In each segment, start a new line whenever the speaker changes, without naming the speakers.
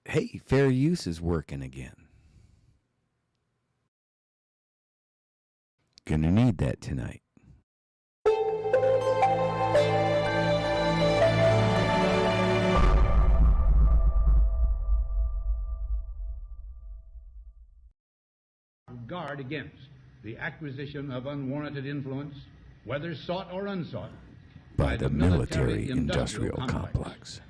Hey, fair use is working again. Gonna need that tonight.
Guard against the acquisition of unwarranted influence, whether sought or unsought,
by the military-industrial complex.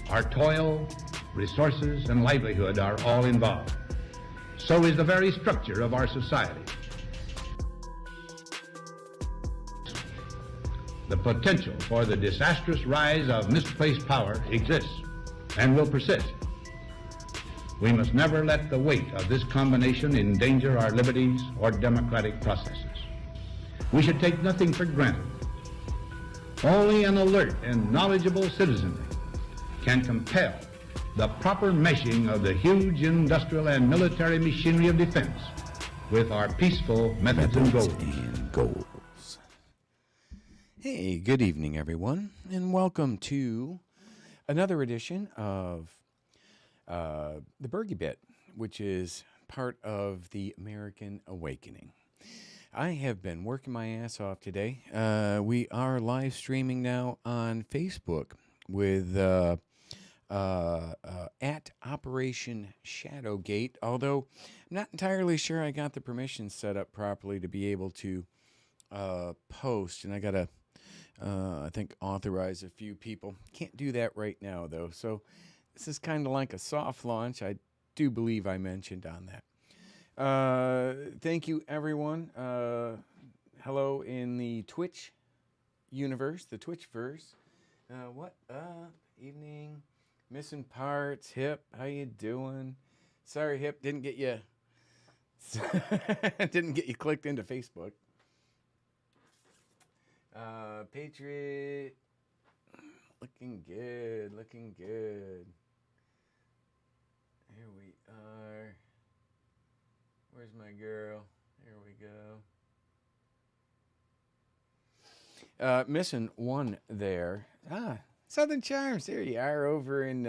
Our toil, resources, and livelihood are all involved. So is the very structure of our society. The potential for the disastrous rise of misplaced power exists and will persist. We must never let the weight of this combination endanger our liberties or democratic processes. We should take nothing for granted. Only an alert and knowledgeable citizenry can compel the proper meshing of the huge industrial and military machinery of defense with our peaceful methods and goals.
Hey, good evening, everyone, and welcome to another edition of the Bergy-Bit, which is part of the American Awakening. I have been working my ass off today. We are live streaming now on Facebook with at Operation Shadowgate, although I'm not entirely sure I got the permissions set up properly to be able to post, and I got to I think authorize a few people. Can't do that right now, though. So this is kind of like a soft launch. I do believe I mentioned on that. Thank you, everyone. Hello in the Twitch universe, the Twitchverse. What up? Evening. Missing parts. Hip, how you doing? Sorry, Hip, didn't get you clicked into Facebook. Patriot, looking good. Here we are. Where's my girl? Here we go. Missing one there. Southern Charms, there you are over in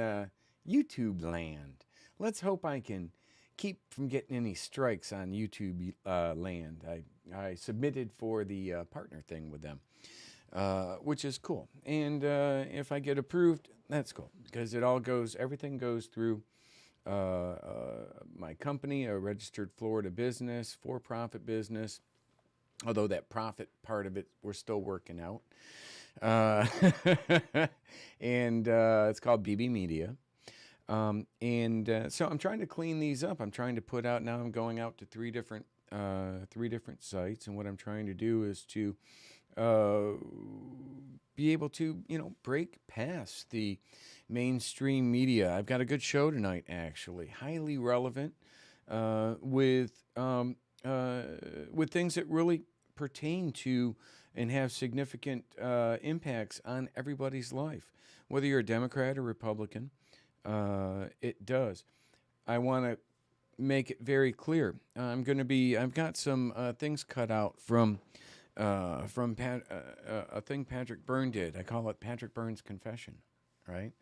YouTube land. Let's hope I can keep from getting any strikes on YouTube land. I submitted for the partner thing with them, which is cool. And if I get approved, that's cool, because everything goes through my company, a registered Florida business, for-profit business, although that profit part of it we're still working out. And it's called BB Media. So I'm trying to clean these up. I'm trying to put out, now I'm going out to three different sites, and what I'm trying to do is to be able to, break past the mainstream media. I've got a good show tonight, actually, highly relevant, with things that really pertain to and have significant impacts on everybody's life, whether you're a Democrat or Republican. It does. I want to make it very clear. I've got some things cut out from a thing Patrick Byrne did. I call it Patrick Byrne's Confession, right?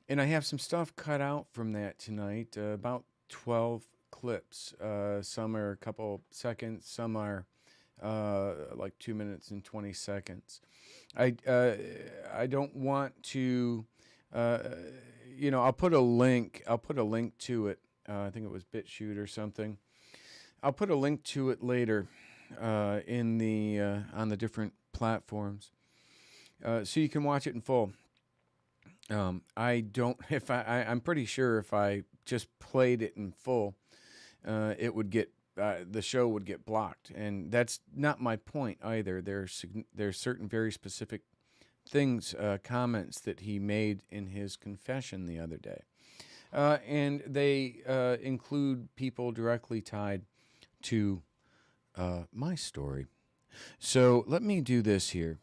And I have some stuff cut out from that tonight, about 12 clips. Some are a couple seconds, some are like 2 minutes and 20 seconds. I don't want to, I'll put a link to it. I think it was BitChute or something. I'll put a link to it later in the on the different platforms, so you can watch it in full. I'm pretty sure if I just played it in full, it would get the show would get blocked, and that's not my point either. There's certain very specific things, comments that he made in his confession the other day, and they include people directly tied to my story. So let me do this here.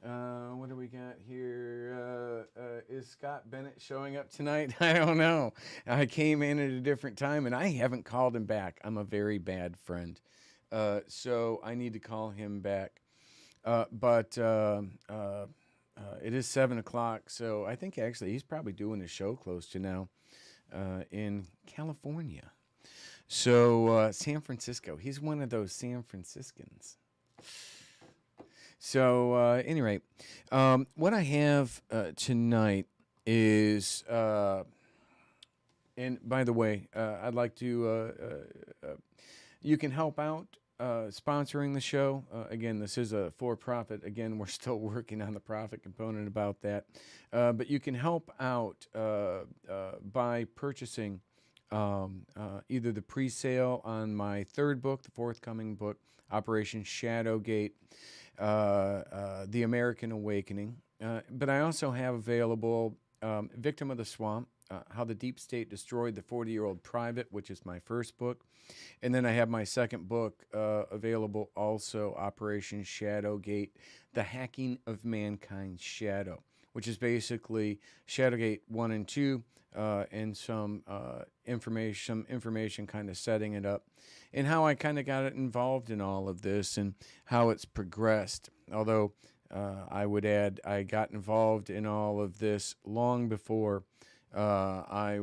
What do we got here? is Scott Bennett showing up tonight? I don't know. I came in at a different time, and I haven't called him back. I'm a very bad friend, so I need to call him back. But it is 7 o'clock, so I think actually he's probably doing a show close to now in California. So San Francisco. He's one of those San Franciscans. So, any rate, what I have tonight is, and by the way, I'd like to, you can help out sponsoring the show. Again, this is a for-profit. Again, we're still working on the profit component about that. But you can help out by purchasing either the pre-sale on my third book, the forthcoming book, Operation Shadowgate, The American Awakening. But I also have available Victim of the Swamp, How the Deep State Destroyed the 40-Year-Old Private, which is my first book. And then I have my second book available also, Operation Shadowgate, The Hacking of Mankind's Shadow, which is basically Shadowgate 1 and 2, and some information kind of setting it up, and how I kind of got it involved in all of this and how it's progressed. Although I would add, I got involved in all of this long before I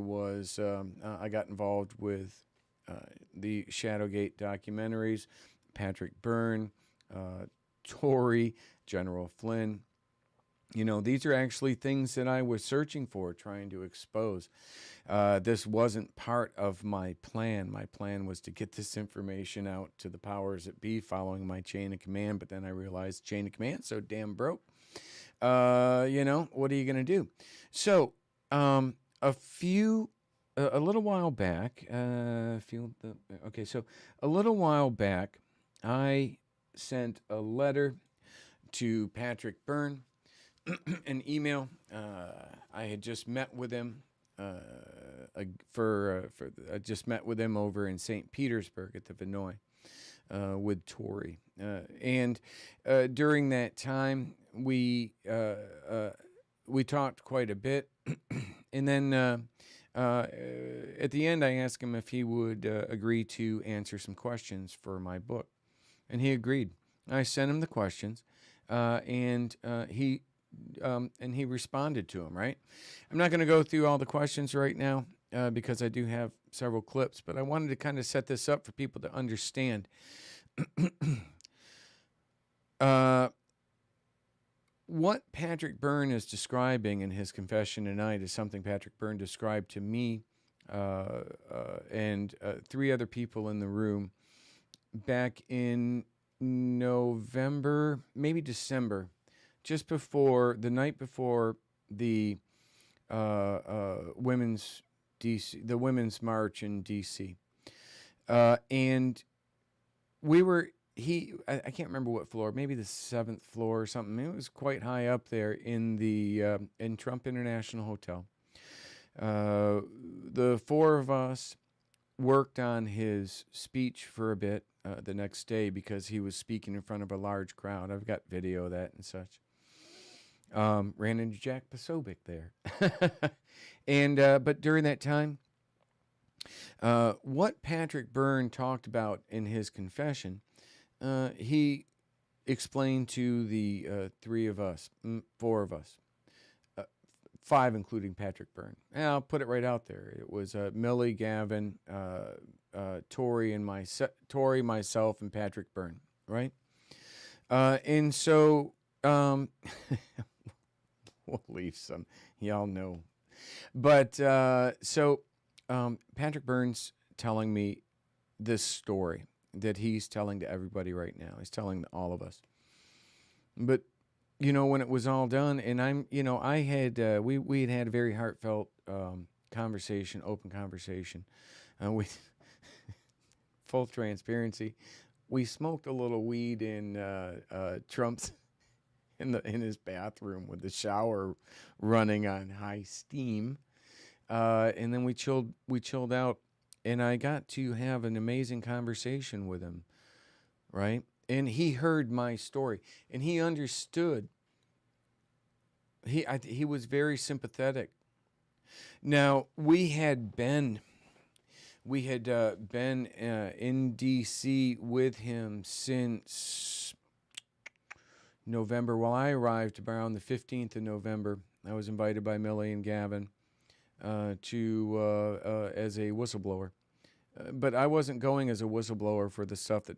got involved with the Shadowgate documentaries, Patrick Byrne, Tory, General Flynn. You know, these are actually things that I was searching for, trying to expose. This wasn't part of my plan. My plan was to get this information out to the powers that be following my chain of command, but then I realized chain of command so damn broke. You know, what are you going to do? So, a little while back, a little while back, I sent a letter to Patrick Byrne, an email. I had just met with him I just met with him over in St. Petersburg at the Vinoy with Tory, and during that time we talked quite a bit, and then at the end I asked him if he would agree to answer some questions for my book, and he agreed. I sent him the questions, and he responded to them, right? I'm not going to go through all the questions right now because I do have several clips, but I wanted to kind of set this up for people to understand. What Patrick Byrne is describing in his confession tonight is something Patrick Byrne described to me and three other people in the room back in November, maybe December, just before, the night before the women's march in DC, and we were. I can't remember what floor, maybe the 7th floor or something. It was quite high up there in the in Trump International Hotel. The four of us worked on his speech for a bit the next day because he was speaking in front of a large crowd. I've got video of that and such. Ran into Jack Posobiec there. And but during that time, what Patrick Byrne talked about in his confession, he explained to the four of us, 5 including Patrick Byrne. And I'll put it right out there. It was Millie, Gavin, Tory, myself, and Patrick Byrne, right? And so we'll leave some. Y'all know. But so Patrick Byrne's telling me this story that he's telling to everybody right now. He's telling all of us. But, you know, when it was all done, and I had, we had a very heartfelt conversation, open conversation. With full transparency, we smoked a little weed in Trump's, in his bathroom with the shower running on high steam. And then we chilled out. And I got to have an amazing conversation with him, right? And he heard my story, and he understood He was very sympathetic. Now we had been in D.C. with him since November. Well, I arrived around the 15th of November. I was invited by Millie and Gavin to as a whistleblower, but I wasn't going as a whistleblower for the stuff that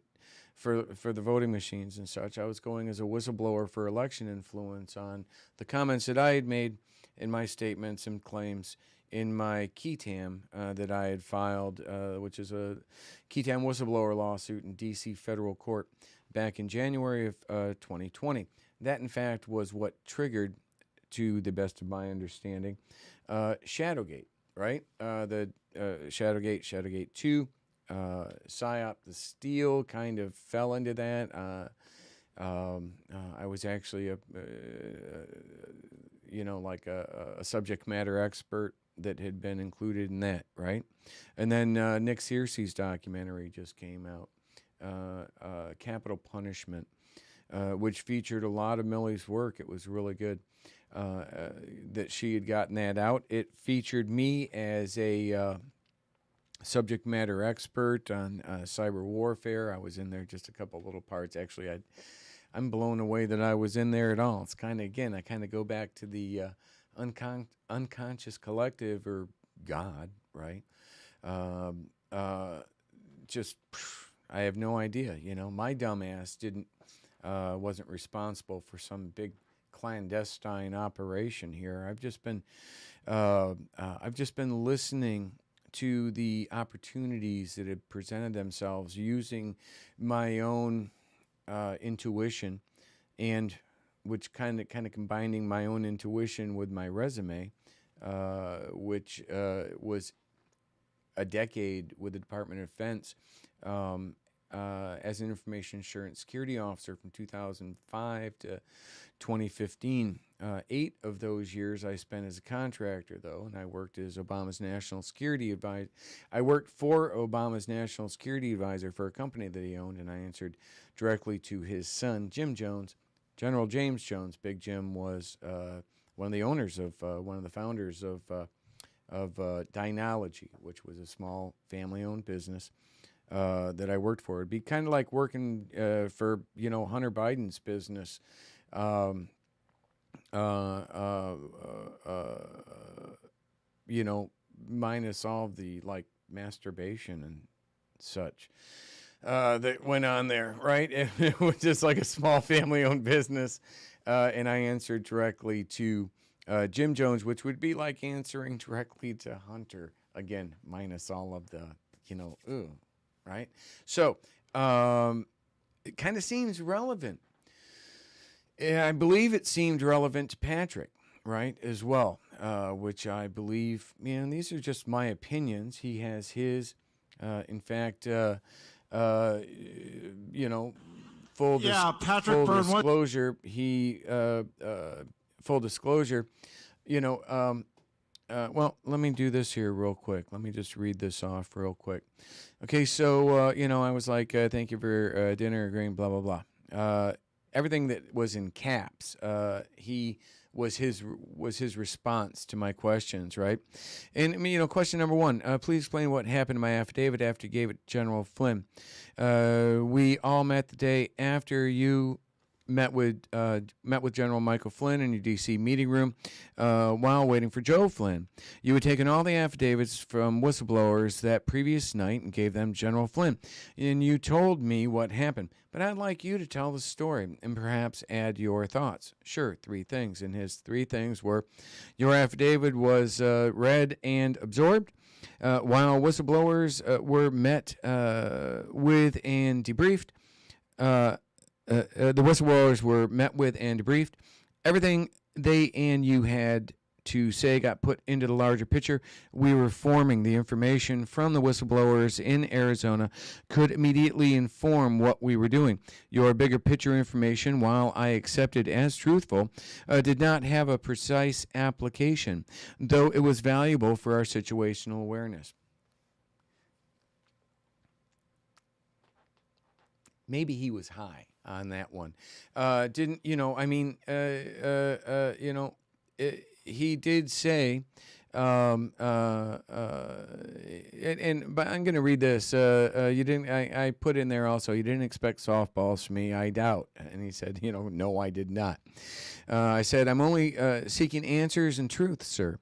for the voting machines and such. I was going as a whistleblower for election influence on the comments that I had made in my statements and claims in my KETAM that I had filed, which is a KETAM whistleblower lawsuit in D.C. federal court back in January of 2020. That, in fact, was what triggered, to the best of my understanding, Shadowgate, right? The Shadowgate 2, PSYOP, the Steel kind of fell into that. I was actually like a subject matter expert that had been included in that, right? And then Nick Searcy's documentary just came out, Capital Punishment, which featured a lot of Millie's work. It was really good that she had gotten that out. It featured me as a subject matter expert on cyber warfare. I was in there just a couple little parts. Actually, I'm blown away that I was in there at all. It's kind of, again, I kind of go back to the unconscious collective, or God, right? Just, I have no idea. My dumb ass wasn't responsible for some big clandestine operation here. I've just been listening to the opportunities that have presented themselves using my own intuition, and which kind of combining my own intuition with my resume, which was a decade with the Department of Defense as an information assurance security officer from 2005 to 2015. 8 of those years I spent as a contractor, though, and I worked as Obama's national security advisor. I worked for Obama's national security advisor for a company that he owned, and I answered directly to his son, Jim Jones, General James Jones. Big Jim was one of the owners of, one of the founders of Dynology, which was a small family-owned business that I worked for. It'd be kind of like working for Hunter Biden's business. Minus all the masturbation and such that went on there, right? It was just like a small family-owned business, and I answered directly to Jim Jones, which would be like answering directly to Hunter, again, minus all of the, right? So it kind of seems relevant. I believe it seemed relevant to Patrick, right, as well, which I believe, these are just my opinions. He has his, in fact, full
Patrick Byrne,
disclosure. Full disclosure, well, let me do this here real quick. Let me just read this off real quick. Okay, so, I was like, thank you for dinner, agreeing, blah, blah, blah. Everything that was in caps, he was his response to my questions, right? And question number 1, please explain what happened to my affidavit after you gave it to General Flynn. We all met the day after you met with General Michael Flynn in your D.C. meeting room while waiting for Joe Flynn. You had taken all the affidavits from whistleblowers that previous night and gave them to General Flynn. And you told me what happened. But I'd like you to tell the story and perhaps add your thoughts. Sure, 3 things. And his 3 things were: your affidavit was read and absorbed, while whistleblowers were met with and debriefed. The whistleblowers were met with and debriefed. Everything they and you had to say got put into the larger picture. We were forming the information from the whistleblowers in Arizona could immediately inform what we were doing. Your bigger picture information, while I accepted as truthful, did not have a precise application, though it was valuable for our situational awareness. Maybe he was high on that one. he did say, but I'm going to read this. You didn't. I put in there also. You didn't expect softballs from me. I doubt. And he said, no, I did not. I said, I'm only seeking answers and truth, sir.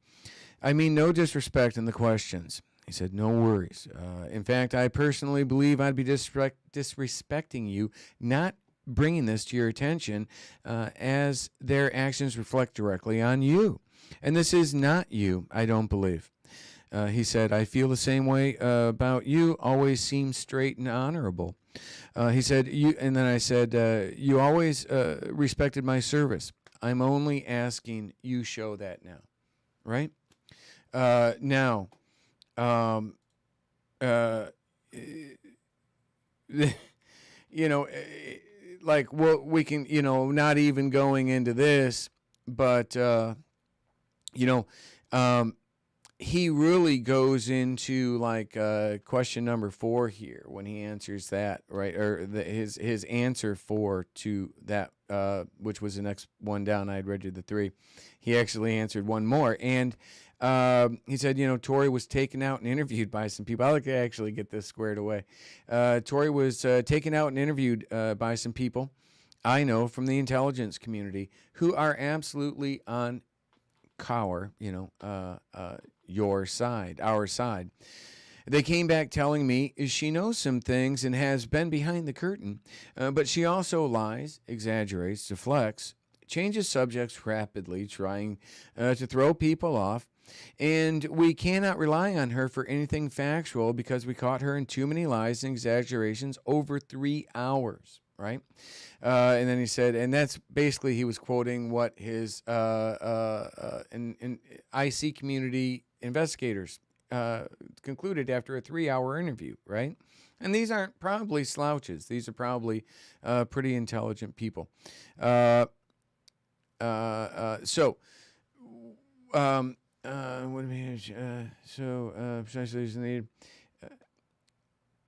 I mean, no disrespect in the questions. He said, no worries. In fact, I personally believe I'd be disrespecting you, not bringing this to your attention, as their actions reflect directly on you. And this is not you, I don't believe. He said, I feel the same way about you, always seem straight and honorable. He said, and then I said, you always respected my service. I'm only asking you show that now, right? Now, like, well, we can, not even going into this, but, he really goes into like question number 4 here when he answers that, right? Or his answer 4 to that, which was the next one down. I had read you the 3. He actually answered one more. And he said, Tory was taken out and interviewed by some people. I like to actually get this squared away. Tory was taken out and interviewed by some people I know from the intelligence community who are absolutely on your side, our side. They came back telling me she knows some things and has been behind the curtain, but she also lies, exaggerates, deflects, changes subjects rapidly, trying to throw people off. And we cannot rely on her for anything factual because we caught her in too many lies and exaggerations over 3 hours, right? And then he said, and that's basically, he was quoting what his IC community investigators concluded after a 3-hour interview, right? And these aren't probably slouches. These are probably pretty intelligent people. What precisely is needed.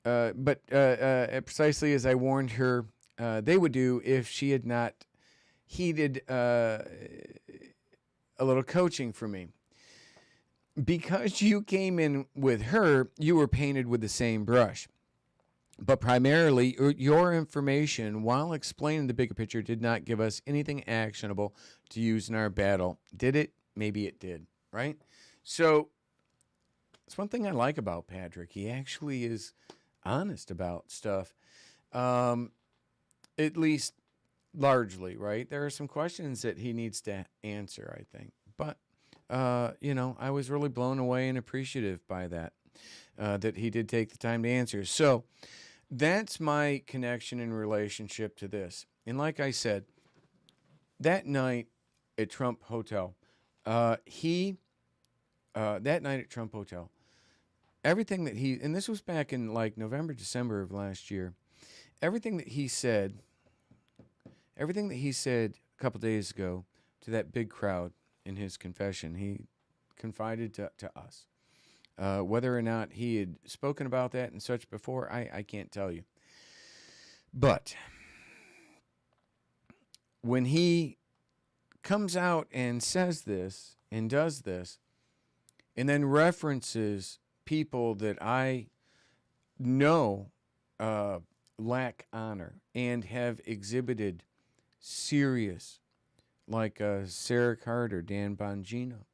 But precisely as I warned her they would do if she had not heeded a little coaching from me. Because you came in with her, you were painted with the same brush. But primarily, your information, while explaining the bigger picture, did not give us anything actionable to use in our battle. Did it? Maybe it did, right? So, it's one thing I like about Patrick. He actually is honest about stuff, at least largely, right? There are some questions that he needs to answer, I think. But, I was really blown away and appreciative by that, that he did take the time to answer. So, that's my connection and relationship to this. And like I said, that night at Trump Hotel, that night at Trump Hotel, everything that and this was back in like November, December of last year, everything that he said a couple days ago to that big crowd in his confession, he confided to us. Whether or not he had spoken about that and such before, I can't tell you. But when he comes out and says this and does this, and then references people that I know lack honor and have exhibited serious, like Sarah Carter, Dan Bongino.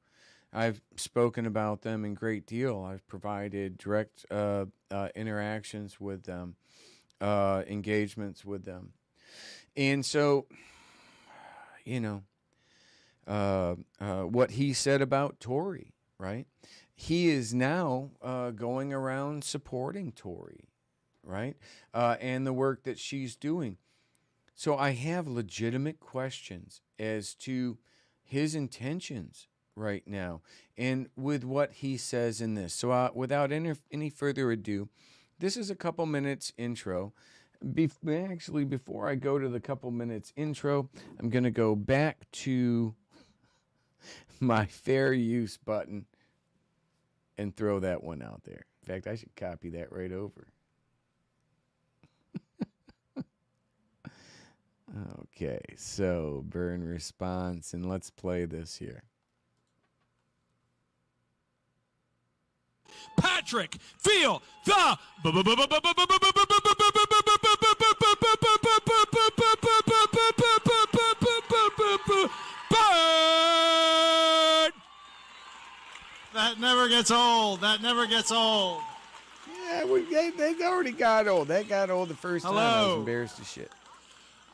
I've spoken about them in great deal. I've provided direct interactions with them, engagements with them. And so, what he said about Tory, right? He is now going around supporting Tory, right? And the work that she's doing. So I have legitimate questions as to his intentions right now and with what he says in this. So without any further ado, this is a couple minutes intro. Before I go to the couple minutes intro, I'm going to go back to my fair use button and throw that one out there. In fact, I should copy that right over. Okay, so burn response, and let's play this here.
Patrick, feel the bird. That never gets old. That never gets old.
Yeah, they already got old. That got old the first time. I was embarrassed as shit.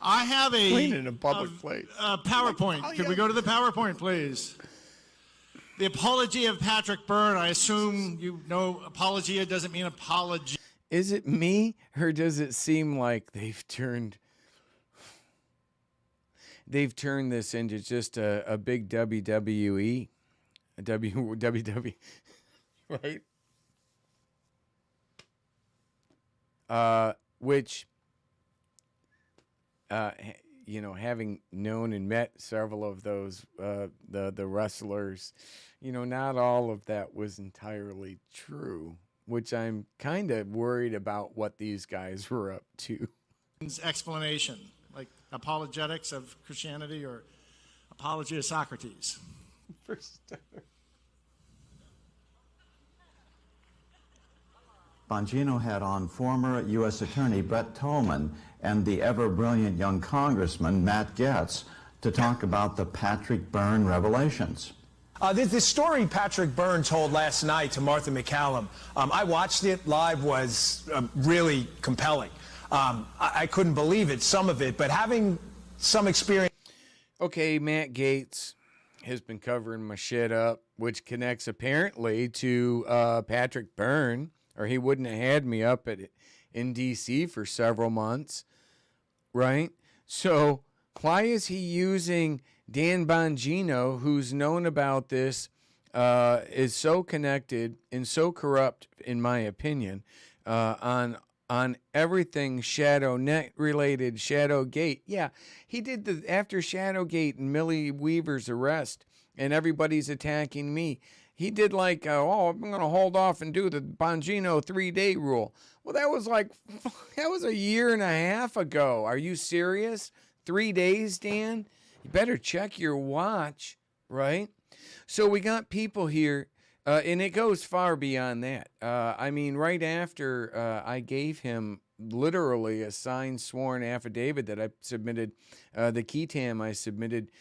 I have a
Clean in a public place.
PowerPoint.
Like,
Could we go to the PowerPoint, please? The apology of Patrick Byrne. I assume you know apologia doesn't mean apology.
Is it me, or does it seem like they've turned this into just a big WWE, a WWE, right? Which, having known and met several of those, the wrestlers, not all of that was entirely true, which I'm kind of worried about what these guys were up to.
Explanation, like apologetics of Christianity or apology of Socrates.
Bongino had on former U.S. Attorney Brett Tolman and the ever-brilliant young Congressman Matt Gaetz to talk about the Patrick Byrne revelations.
The story Patrick Byrne told last night to Martha McCallum, I watched it live, was really compelling. I couldn't believe it, some of it, but having some experience.
Okay, Matt Gaetz has been covering my shit up, which connects apparently to Patrick Byrne, or he wouldn't have had me up in D.C. for several months, right? So why is he using Dan Bongino, who's known about this, is so connected and so corrupt, in my opinion, on everything Shadownet related, Shadowgate? Yeah, he did after Shadowgate and Millie Weaver's arrest, and everybody's attacking me. He did I'm going to hold off and do the Bongino 3-day rule. Well, that was a year and a half ago. Are you serious? 3 days, Dan? You better check your watch, right? So we got people here, and it goes far beyond that. Right after I gave him literally a signed sworn affidavit that I submitted, the key tam I submitted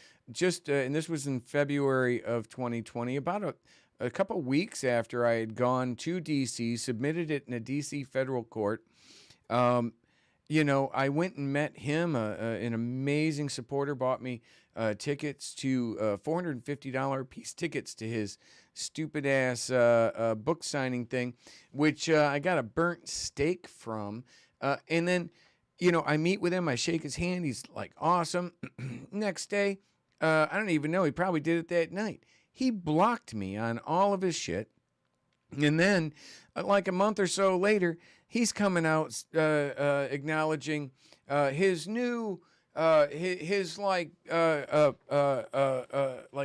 and this was in February of 2020, about a couple weeks after I had gone to D.C., submitted it in a D.C. federal court. I went and met him, an amazing supporter, bought me tickets to $450 piece tickets to his stupid-ass book signing thing, which I got a burnt steak from. And then, I meet with him, I shake his hand, he's like, awesome. Next day, I don't even know, he probably did it that night. He blocked me on all of his shit. And then, like a month or so later, he's coming out acknowledging his new like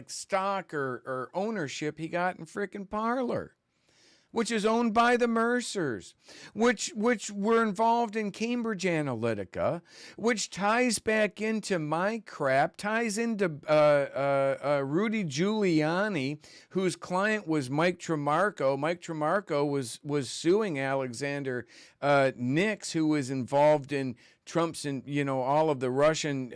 stock or ownership he got in frickin' Parler, which is owned by the Mercers, which were involved in Cambridge Analytica, which ties back into my crap, ties into Rudy Giuliani, whose client was Mike Tremarco. Mike Tremarco was suing Alexander Nix, who was involved in Trump's and all of the Russian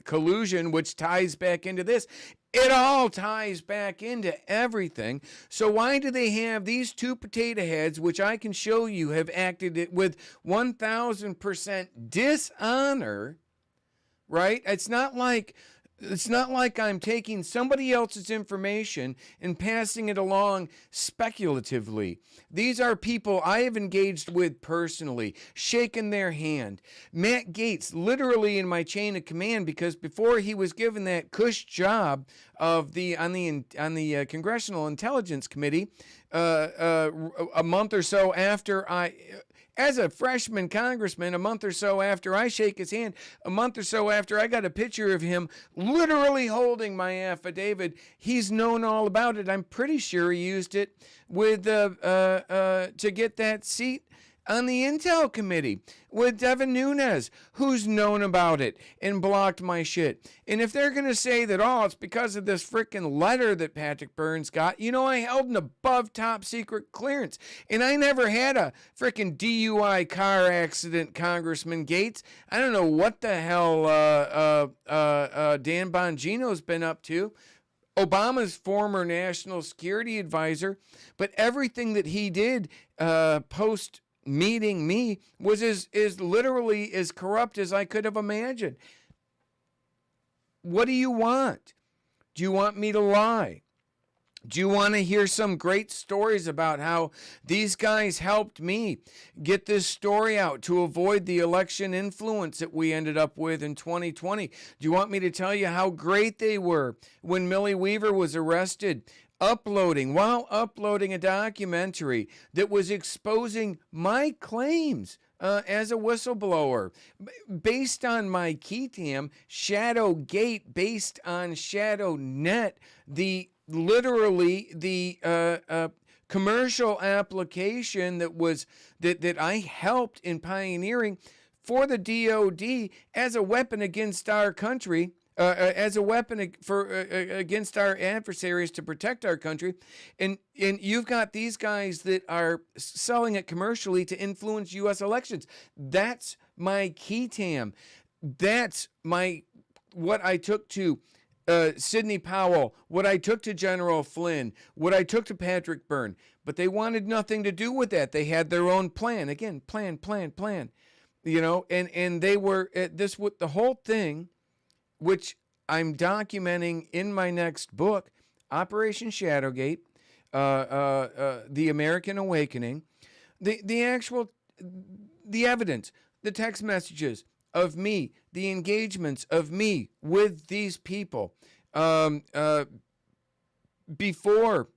collusion, which ties back into this. It all ties back into everything. So why do they have these two potato heads, which I can show you have acted with 1,000% dishonor, right? It's not like I'm taking somebody else's information and passing it along speculatively. These are people I have engaged with personally, shaken their hand. Matt Gaetz, literally in my chain of command, because before he was given that cush job on the Congressional Intelligence Committee, a month or so after as a freshman congressman, a month or so after I shake his hand, a month or so after I got a picture of him literally holding my affidavit, he's known all about it. I'm pretty sure he used it with to get that seat on the Intel Committee with Devin Nunes, who's known about it and blocked my shit. And if they're going to say that, oh, it's because of this freaking letter that Patrick Burns got, I held an above top secret clearance. And I never had a freaking DUI car accident, Congressman Gates. I don't know what the hell Dan Bongino's been up to. Obama's former national security advisor, but everything that he did post meeting me was is literally as corrupt as I could have imagined. What do you want? Do you want me to lie? Do you want to hear some great stories about how these guys helped me get this story out to avoid the election influence that we ended up with in 2020? Do you want me to tell you how great they were when Millie Weaver was arrested, while uploading a documentary that was exposing my claims as a whistleblower based on my key tam, Shadowgate, based on ShadowNet, literally the commercial application that I helped in pioneering for the DOD as a weapon against our country, as a weapon against our adversaries to protect our country, and you've got these guys that are selling it commercially to influence U.S. elections. That's my key tam. That's what I took to Sidney Powell, what I took to General Flynn, what I took to Patrick Byrne. But they wanted nothing to do with that. They had their own plan. Again, plan. And they were the whole thing, which I'm documenting in my next book, Operation Shadowgate, The American Awakening, the evidence, the text messages of me, the engagements of me with these people before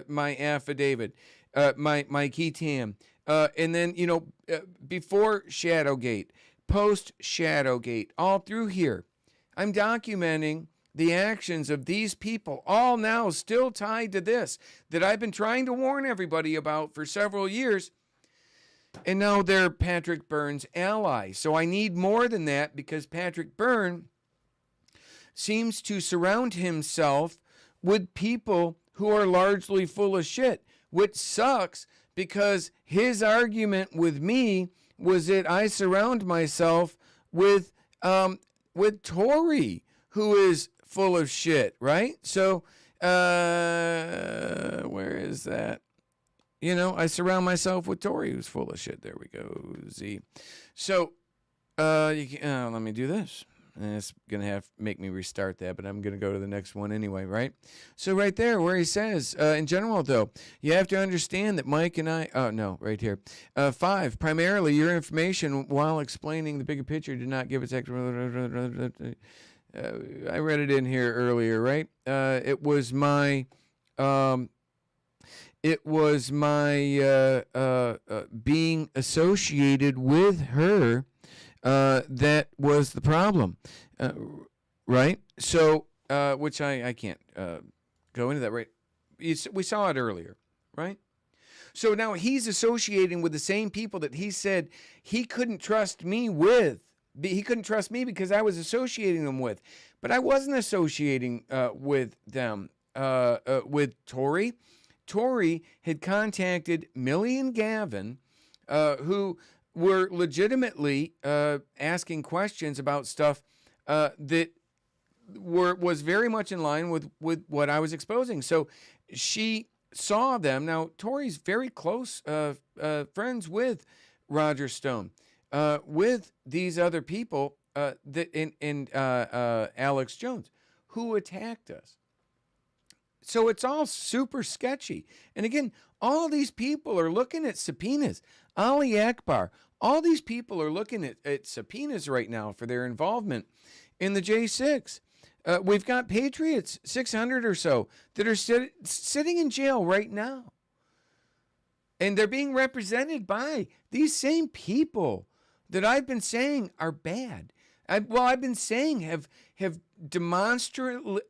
my affidavit, my key tam, and then before Shadowgate, post Shadowgate, all through here, I'm documenting the actions of these people, all now still tied to this that I've been trying to warn everybody about for several years. And now they're Patrick Byrne's ally. So I need more than that, because Patrick Byrne seems to surround himself with people who are largely full of shit, which sucks, because his argument with me was that I surround myself with Tory, who is full of shit, right? So where is that? I surround myself with Tory, who's full of shit. There we go, Z. So, let me do this. And it's going to make me restart that, but I'm going to go to the next one anyway, right? So right there where he says, in general, though, you have to understand that Mike and I, right here. 5, primarily your information while explaining the bigger picture did not give its extra. I read it in here earlier, right? It was my being associated with her that was the problem, right? So, which I can't go into that, right? We saw it earlier, right? So now he's associating with the same people that he said he couldn't trust me with. He couldn't trust me because I was associating them with. But I wasn't associating with them, with Tory. Tory had contacted Millie and Gavin, who were legitimately asking questions about stuff that was very much in line with what I was exposing. So she saw them. Now, Tory's very close friends with Roger Stone, with these other people and Alex Jones, who attacked us. So it's all super sketchy. And again, all these people are looking at subpoenas. Ali Akbar, all these people are looking at subpoenas right now for their involvement in the J6. We've got patriots, 600 or so, that are sitting in jail right now. And they're being represented by these same people that I've been saying are bad. I've been saying have demonstrably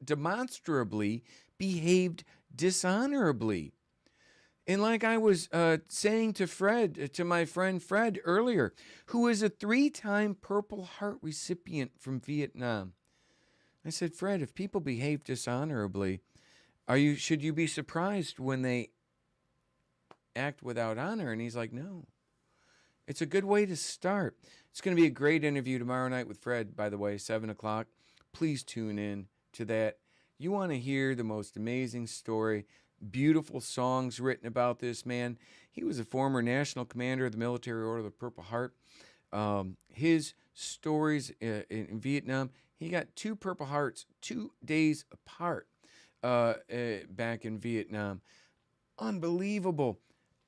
behaved dishonorably. And like I was saying to Fred, to my friend Fred earlier, who is a 3-time Purple Heart recipient from Vietnam, I said, Fred, if people behave dishonorably, should you be surprised when they act without honor? And he's like, no. It's a good way to start. It's going to be a great interview tomorrow night with Fred, by the way, 7 o'clock. Please tune in to that. You want to hear the most amazing story, beautiful songs written about this man. He was a former national commander of the Military Order of the Purple Heart. His stories in Vietnam, he got 2 Purple Hearts 2 days apart back in Vietnam. Unbelievable,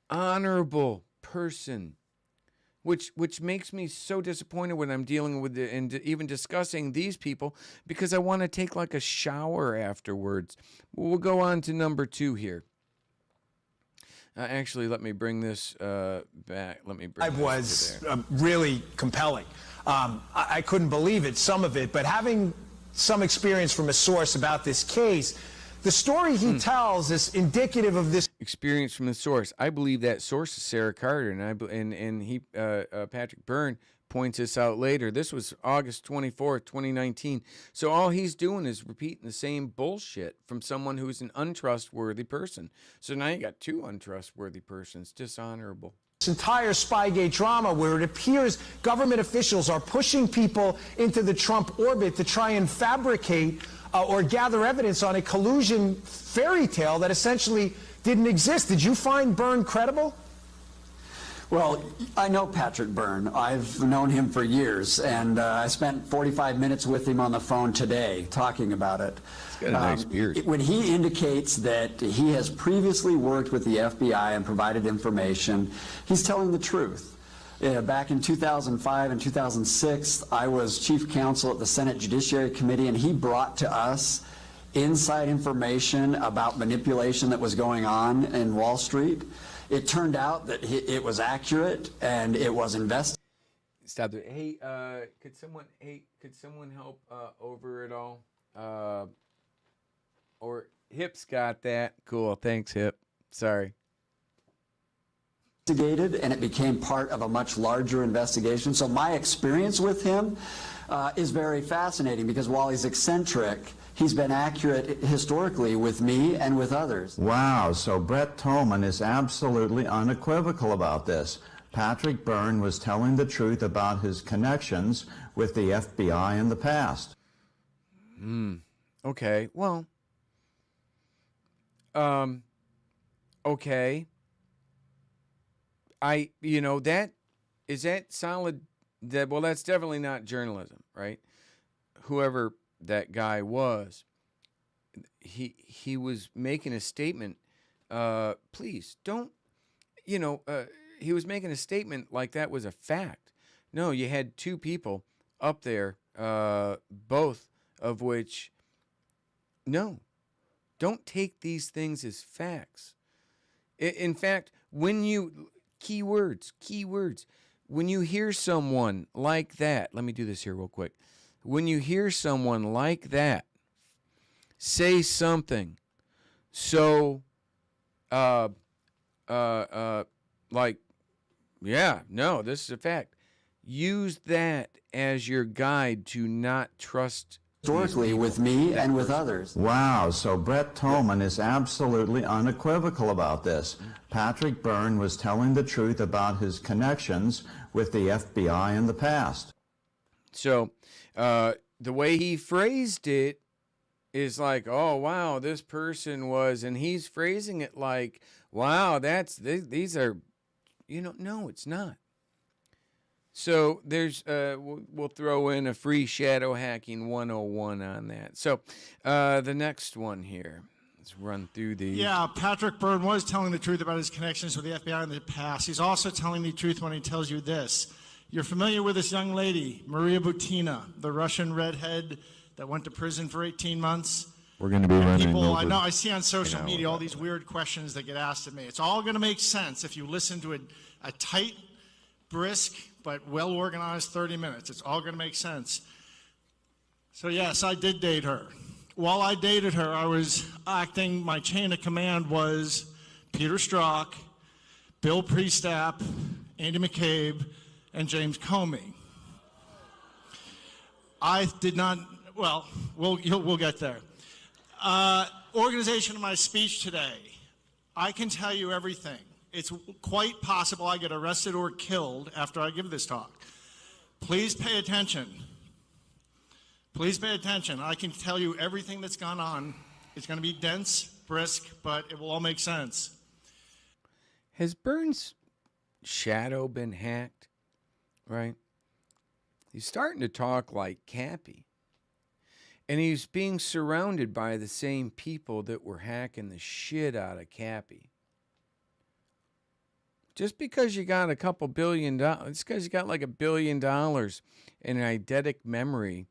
honorable person. Which makes me so disappointed when I'm dealing with and even discussing these people, because I want to take like a shower afterwards. We'll go on to number 2 here. Actually, let me bring this back. Let me bring.
It was really compelling. I couldn't believe it, some of it, but having some experience from a source about this case, the story he tells is indicative of this
experience from the source. I believe that source is Sarah Carter, and Patrick Byrne points this out later. This was August 24th, 2019. So all he's doing is repeating the same bullshit from someone who's an untrustworthy person. So now you got 2 untrustworthy persons. Dishonorable.
This entire Spygate drama, where it appears government officials are pushing people into the Trump orbit to try and fabricate or gather evidence on a collusion fairy tale that essentially didn't exist. Did you find Byrne credible?
Well, I know Patrick Byrne. I've known him for years, and I spent 45 minutes with him on the phone today talking about it.
He's got a nice beard.
When he indicates that he has previously worked with the FBI and provided information, he's telling the truth. Back in 2005 and 2006, I was chief counsel at the Senate Judiciary Committee, and he brought to us inside information about manipulation that was going on in Wall Street. It turned out that it was accurate and it was investigated.
Stop there. Hey, could someone help over it all? Or Hip's got that. Cool. Thanks, Hip. Sorry.
And it became part of a much larger investigation. So my experience with him is very fascinating, because while he's eccentric, he's been accurate historically with me and with others.
Wow, so Brett Tolman is absolutely unequivocal about this. Patrick Byrne was telling the truth about his connections with the FBI in the past.
Okay. Well. Okay. Is that solid? Well, that's definitely not journalism, right? Whoever that guy was, he was making a statement. Please don't, he was making a statement like that was a fact. No, you had 2 people up there, both of which, no, don't take these things as facts. In fact, keywords. When you hear someone like that, let me do this here real quick. When you hear someone like that say something so, like, yeah, no, this is a fact, use that as your guide to not trust
Historically with me and with others.
Wow, so Brett Tolman is absolutely unequivocal about this. Patrick Byrne was telling the truth about his connections with the FBI in the past.
So the way he phrased it is like, oh, wow, this person was, and he's phrasing it like, wow, these are, no, it's not. So there's, we'll throw in a free shadow hacking 101 on that. So the next one here, let's run through these.
Yeah, Patrick Byrne was telling the truth about his connections with the FBI in the past. He's also telling the truth when he tells you this. You're familiar with this young lady, Maria Butina, the Russian redhead that went to prison for 18 months?
We're going to be running
people,
over.
I know, I see on social media all these weird questions that get asked of me. It's all going to make sense if you listen to a tight, brisk, but well-organized 30 minutes. It's all going to make sense. So yes, I did date her. While I dated her, I was acting, my chain of command was Peter Strzok, Bill Priestap, Andy McCabe, and James Comey. I did not, well, we'll get there. Organization of my speech today. I can tell you everything. It's quite possible I get arrested or killed after I give this talk. Please pay attention. Please pay attention. I can tell you everything that's gone on. It's going to be dense, brisk, but it will all make sense.
Has Burns' shadow been hacked? Right? He's starting to talk like Cappy. And he's being surrounded by the same people that were hacking the shit out of Cappy. Just because you got a couple $1 billion, just because you got like $1 billion in an eidetic memory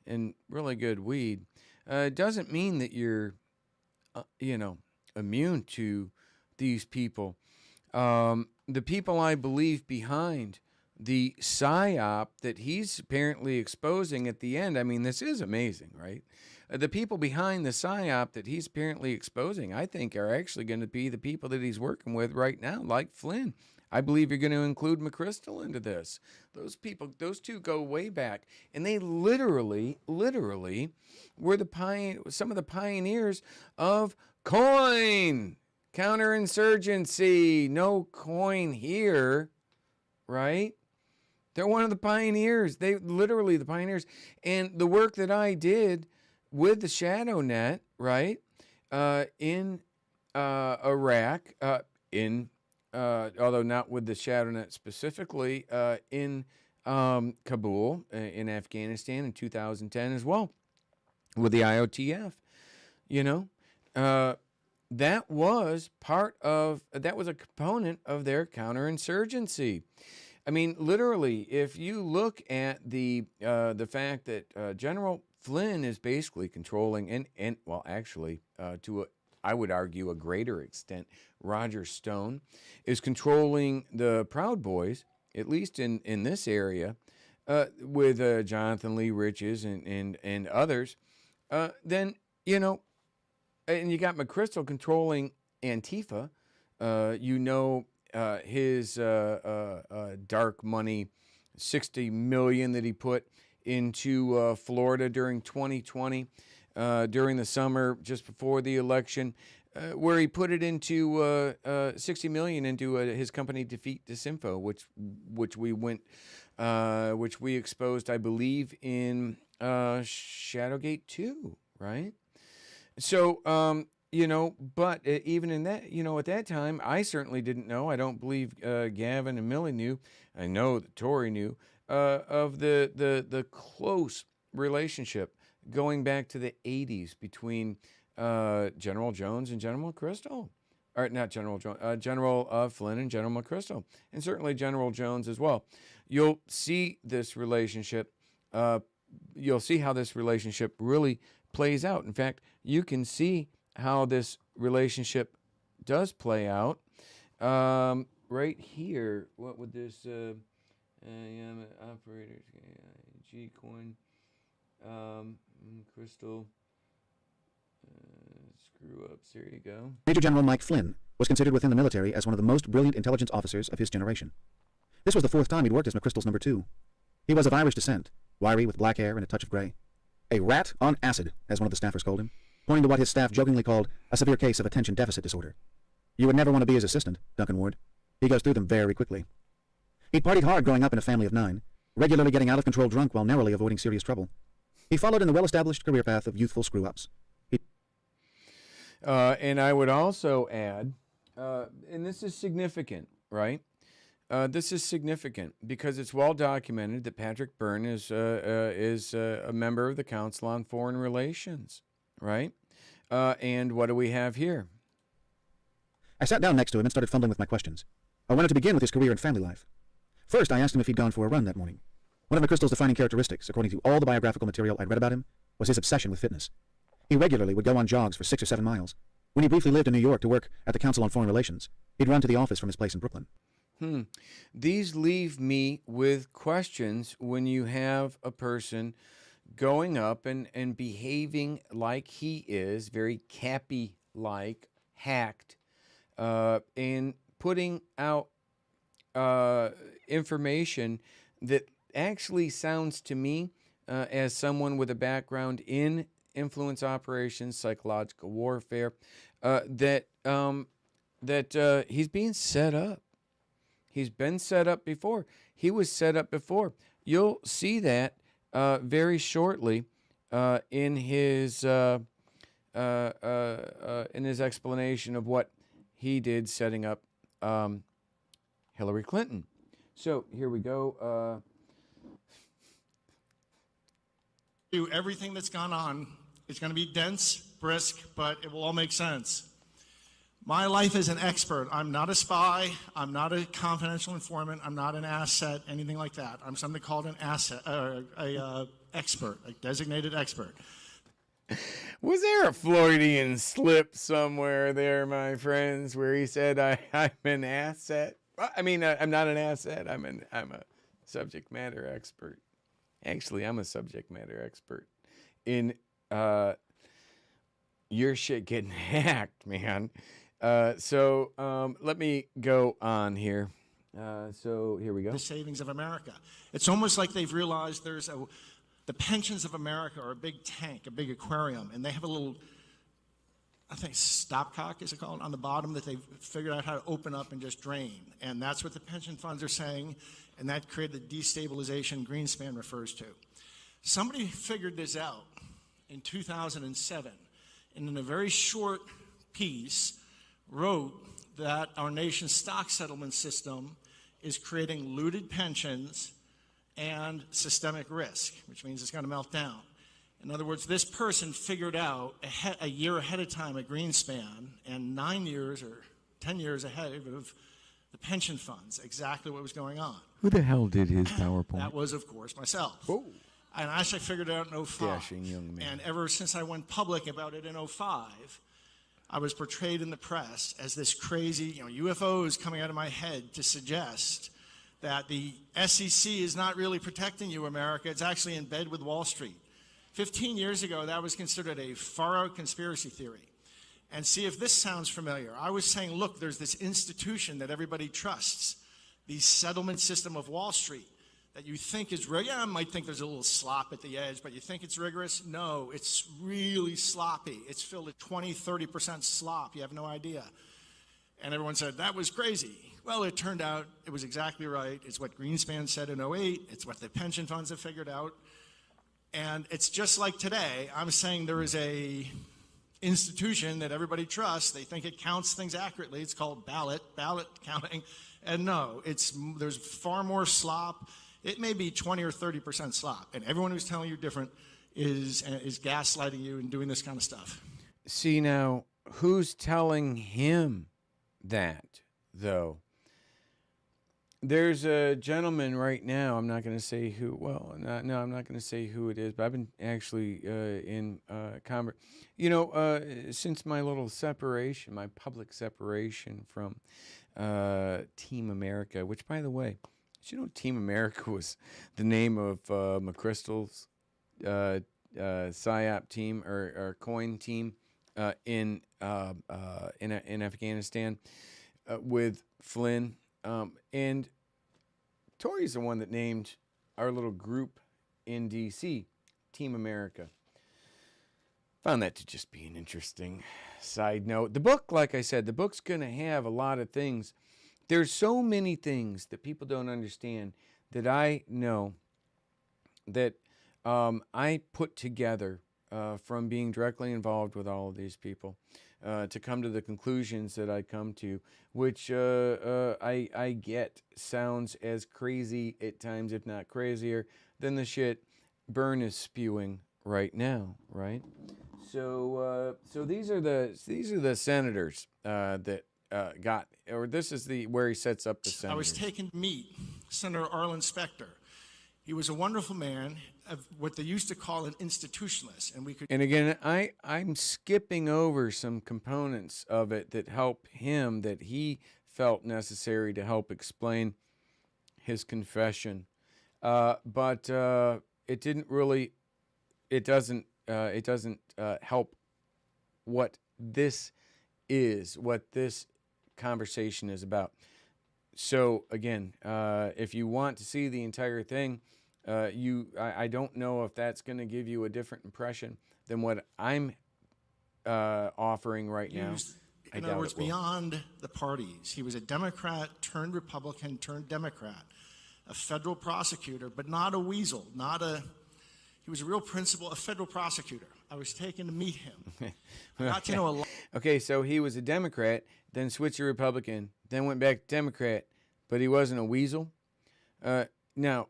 and really good weed, doesn't mean that you're, immune to these people. The people I believe behind the psyop that he's apparently exposing at the end. I mean, this is amazing, right? The people behind the psyop that he's apparently exposing, I think, are actually going to be the people that he's working with right now, like Flynn. I believe you're going to include McChrystal into this. Those people, those two go way back, and they literally were some of the pioneers of coin counterinsurgency. No coin here, right? They're one of the pioneers. They literally the pioneers. And the work that I did with the Shadow Net, right, in Iraq, although not with the Shadow Net specifically, in Kabul, in Afghanistan in 2010 as well, with the IOTF, that was a component of their counterinsurgency. I mean, literally, if you look at the fact that General Flynn is basically controlling, I would argue a greater extent, Roger Stone is controlling the Proud Boys, at least in this area, with Jonathan Lee Riches and others, then, and you got McChrystal controlling Antifa, his dark money, $60 million that he put into Florida during 2020, during the summer just before the election, where he put it into $60 million into his company Defeat Disinfo, which we exposed, I believe, in Shadowgate 2, right? So, but even in that, at that time, I certainly didn't know. I don't believe Gavin and Millie knew. I know that Tory knew of the close relationship going back to the 80s between General Jones and General McChrystal. Or not General Jones, General Flynn and General McChrystal, and certainly General Jones as well. You'll see this relationship. You'll see how this relationship really plays out. In fact, you can see how this relationship does play out right here. What would this operators G coin crystal screw ups? There you go.
Major General Mike Flynn was considered within the military as one of the most brilliant intelligence officers of his generation. This was the fourth time he'd worked as McChrystal's number 2. He was of Irish descent, wiry with black hair and a touch of gray. A rat on acid, as one of the staffers called him, pointing to what his staff jokingly called a severe case of attention deficit disorder. You would never want to be his assistant, Duncan warned. He goes through them very quickly. He'd partied hard growing up in a family of 9, regularly getting out of control drunk while narrowly avoiding serious trouble. He followed in the well-established career path of youthful screw-ups.
And I would also add, and this is significant, right? This is significant because it's well documented that Patrick Byrne is a member of the Council on Foreign Relations, right? And what do we have here?
I sat down next to him and started fumbling with my questions. I wanted to begin with his career and family life. First, I asked him if he'd gone for a run that morning. One of McChrystal's defining characteristics, according to all the biographical material I'd read about him, was his obsession with fitness. He regularly would go on jogs for 6 or 7 miles. When he briefly lived in New York to work at the Council on Foreign Relations, he'd run to the office from his place in Brooklyn.
These leave me with questions when you have a person going up and behaving like he is, very Cappy-like, hacked, and putting out information that actually sounds to me, as someone with a background in influence operations, psychological warfare, that he's being set up. He's been set up before. He was set up before. You'll see that very shortly in his explanation of what he did setting up Hillary Clinton. So here we go.
Do everything that's gone on. It's going to be dense, brisk, but it will all make sense. My life as an expert. I'm not a spy. I'm not a confidential informant. I'm not an asset, anything like that. I'm something called an asset, expert, a designated expert.
Was there a Freudian slip somewhere there, my friends, where he said I'm an asset? I mean, I'm not an asset. I'm a subject matter expert. Actually, I'm a subject matter expert in your shit getting hacked, man. So let me go on here. So here we go.
The savings of America. It's almost like they've realized the pensions of America are a big tank, a big aquarium, and they have a little, I think, stopcock, is it called, on the bottom that they've figured out how to open up and just drain. And that's what the pension funds are saying, and that created the destabilization Greenspan refers to. Somebody figured this out in 2007, and in a very short piece wrote that our nation's stock settlement system is creating looted pensions and systemic risk, which means it's going to melt down. In other words, this person figured out a year ahead of time at Greenspan and 9 years or 10 years ahead of the pension funds exactly what was going on.
Who the hell did his PowerPoint?
That was, of course, myself.
Oh.
And I actually figured it out in 05.
Dashing young man.
And ever since I went public about it in 05, I was portrayed in the press as this crazy, UFOs coming out of my head to suggest that the SEC is not really protecting you, America. It's actually in bed with Wall Street. 15 years ago, that was considered a far-out conspiracy theory. And see if this sounds familiar. I was saying, look, there's this institution that everybody trusts, the settlement system of Wall Street, that you think is, I might think there's a little slop at the edge, but you think it's rigorous? No, it's really sloppy. It's filled with 20, 30% slop. You have no idea. And everyone said, that was crazy. Well, it turned out it was exactly right. It's what Greenspan said in 08. It's what the pension funds have figured out. And it's just like today. I'm saying there is a institution that everybody trusts. They think it counts things accurately. It's called ballot counting. And no, there's far more slop. It may be 20 or 30% slop. And everyone who's telling you different is gaslighting you and doing this kind of stuff.
See, now, who's telling him that, though? There's a gentleman right now, I'm not going to say who, I'm not going to say who it is, but I've been actually in conversation. Since my little separation, my public separation from Team America, which, by the way, did you know Team America was the name of McChrystal's PSYOP team or coin team in Afghanistan with Flynn? And Tori's the one that named our little group in D.C. Team America. Found that to just be an interesting side note. The book, like I said, the book's going to have a lot of things. There's so many things that people don't understand that I know that I put together from being directly involved with all of these people to come to the conclusions that I come to, which I get sounds as crazy at times, if not crazier, than the shit Byrne is spewing right now, right? So these are the senators that got, or this is where he sets up the senators.
I was taken to meet Senator Arlen Specter. He was a wonderful man, of what they used to call an institutionalist, and we could.
And again, I'm skipping over some components of it that help him, that he felt necessary to help explain his confession, but it didn't really. It doesn't help what this is, what this conversation is about. So again, if you want to see the entire thing, I don't know if that's going to give you a different impression than what I'm offering right now.
In other words, beyond the parties, he was a Democrat turned Republican turned Democrat, a federal prosecutor, but not a weasel, he was a real principal, a federal prosecutor. I was taken to meet him. I got to know a lot.
Okay, so he was a Democrat, then switched to Republican, then went back to Democrat, but he wasn't a weasel. Now,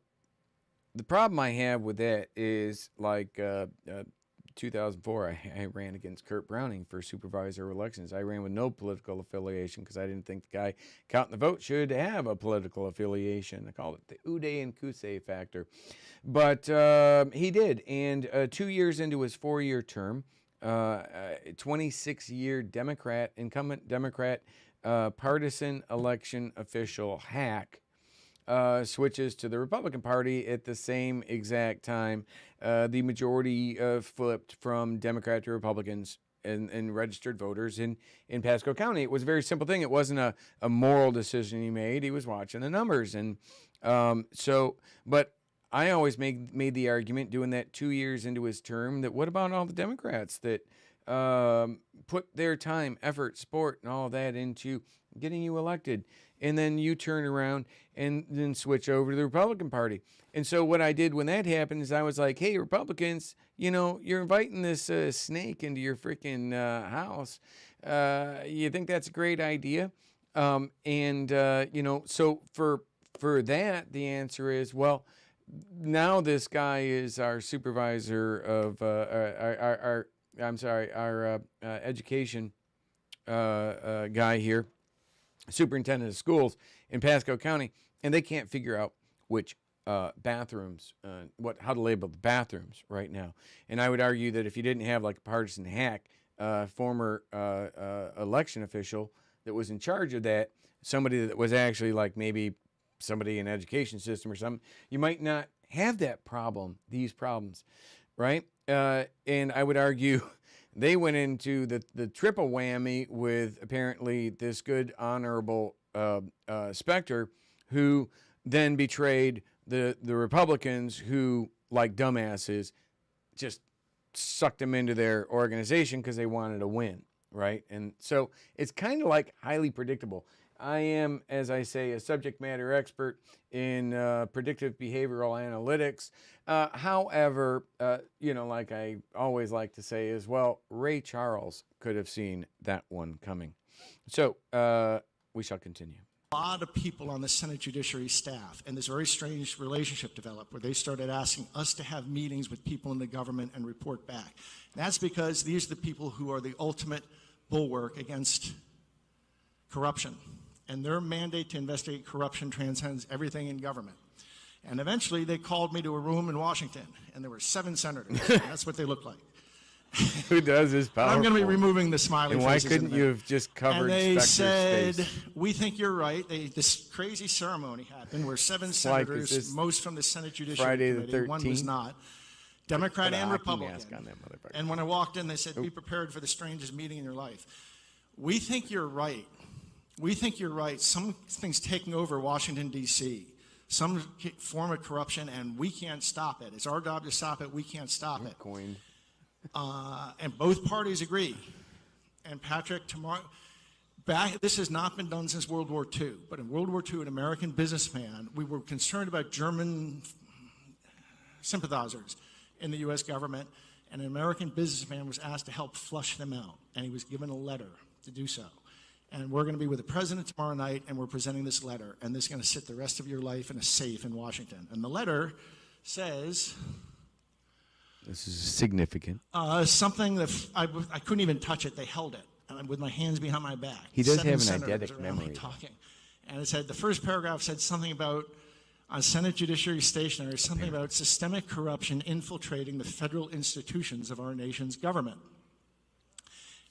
the problem I have with that is, like, 2004, I ran against Kurt Browning for supervisor elections. I ran with no political affiliation because I didn't think the guy counting the vote should have a political affiliation. I call it the Uday and Kusei factor. But he did. And 2 years into his 4-year term, 26-year Democrat, incumbent Democrat, partisan election official hack, switches to the Republican Party at the same exact time. The majority flipped from Democrat to Republicans and registered voters in Pasco County. It was a very simple thing. It wasn't a moral decision he made. He was watching the numbers. And but I always made the argument, doing that 2 years into his term, that what about all the Democrats that put their time, effort, support, and all of that into getting you elected? And then you turn around and then switch over to the Republican Party. And so what I did when that happened is I was like, hey, Republicans, you're inviting this snake into your freaking house. You think that's a great idea? So for that, the answer is, well, now this guy is our supervisor of our education guy here, superintendent of schools in Pasco County, and they can't figure out which bathrooms, how to label the bathrooms right now. And I would argue that if you didn't have like a partisan hack, former election official that was in charge of that, somebody that was actually like maybe somebody in education system or something, you might not have that problem, these problems, right? And I would argue they went into the triple whammy with apparently this good, honorable Specter, who then betrayed the Republicans who, like dumbasses, just sucked them into their organization because they wanted to win, right? And so it's kind of like highly predictable. I am, as I say, a subject matter expert in predictive behavioral analytics. However, like I always like to say as well, Ray Charles could have seen that one coming. So we shall continue.
A lot of people on the Senate Judiciary staff, and this very strange relationship developed where they started asking us to have meetings with people in the government and report back. That's because these are the people who are the ultimate bulwark against corruption. And their mandate to investigate corruption transcends everything in government. And eventually they called me to a room in Washington, and there were 7 senators. And that's what they looked like.
Who does is powerful.
I'm going to be removing the smiley
faces. And why couldn't you have just covered Specter's face?
We think you're right. This crazy ceremony happened where 7 senators, most from the Senate Judiciary Committee, one was not, Democrat and Republican. And when I walked in, they said, be prepared for the strangest meeting in your life. We think you're right. We think you're right. Something's taking over Washington, D.C., some form of corruption, and we can't stop it. It's our job to stop it. We can't stop it.
Coined.
And both parties agree. And Patrick, this has not been done since World War II. But in World War II, an American businessman, we were concerned about German sympathizers in the U.S. government, and an American businessman was asked to help flush them out, and he was given a letter to do so. And we're going to be with the president tomorrow night, and we're presenting this letter, and this is going to sit the rest of your life in a safe in Washington. And the letter says...
This is significant.
Something that I couldn't even touch it. They held it with my hands behind my back.
He does have an eidetic memory.
Talking. And it said, the first paragraph said something about, on Senate Judiciary Stationery, something about systemic corruption infiltrating the federal institutions of our nation's government.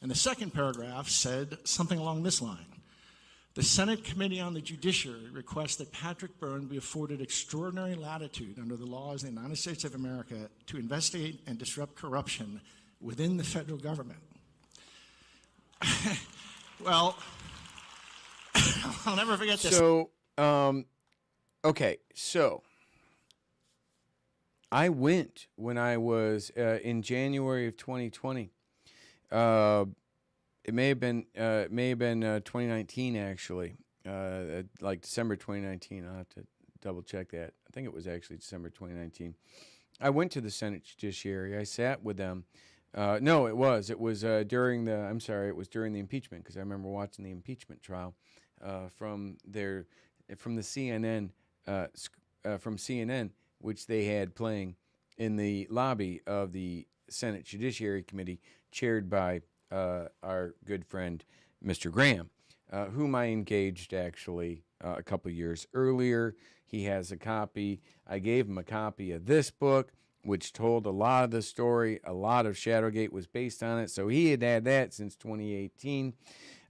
And the second paragraph said something along this line. The Senate Committee on the Judiciary requests that Patrick Byrne be afforded extraordinary latitude under the laws of the United States of America to investigate and disrupt corruption within the federal government. Well, I'll never forget this.
So, okay, so I went when I was in January of 2020. It may have been 2019 actually, like December 2019. I'll have to double check that. I think it was actually December 2019. I went to the Senate Judiciary. I sat with them. No, it was during the. I'm sorry, it was during the impeachment, because I remember watching the impeachment trial from the CNN from CNN, which they had playing in the lobby of the Senate Judiciary Committee, chaired by our good friend Mr. Graham, whom I engaged actually a couple years earlier. He has a copy. I gave him a copy of this book, which told a lot of the story. A lot of Shadowgate was based on it. So he had had that since 2018.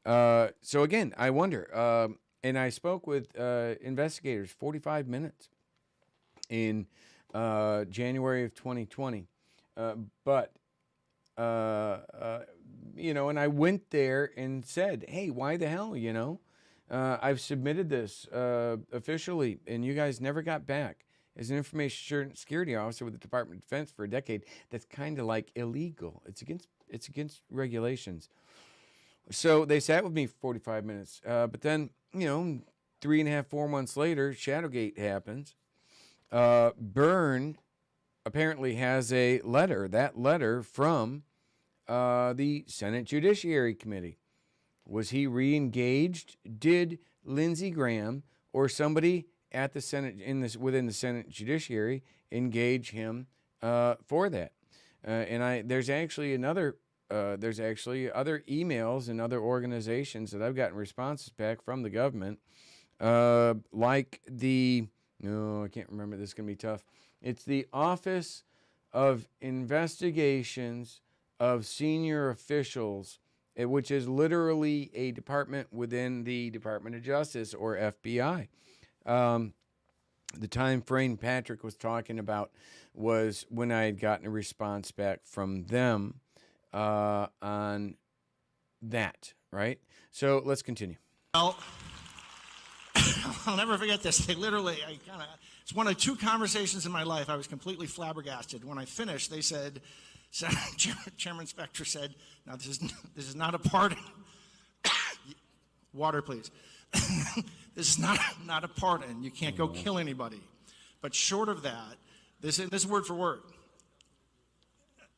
So again, I wonder. And I spoke with investigators 45 minutes in January of 2020. And I went there and said, hey, why the hell, I've submitted this officially, and you guys never got back. As an information security officer with the Department of Defense for a decade, that's kind of like illegal. It's against regulations. So they sat with me for 45 minutes. But then, 3.5, 4 months later, Shadowgate happens. Byrne apparently has a letter, that letter from the Senate Judiciary Committee. Was he re-engaged? Did Lindsey Graham or somebody at the Senate within the Senate Judiciary engage him for that? There's actually other emails and other organizations that I've gotten responses back from the government, like I can't remember. This is gonna be tough. It's the Office of Investigations of Senior Officials, which is literally a department within the Department of Justice, or FBI. The time frame Patrick was talking about was when I had gotten a response back from them on that, right? So let's continue.
Well, I'll never forget this. They literally, it's one of two conversations in my life. I was completely flabbergasted. When I finished, they said, Chairman Spector said, now this is not a pardon. Water, please. This is not a pardon. You can't go kill anybody. But short of that, this is word for word.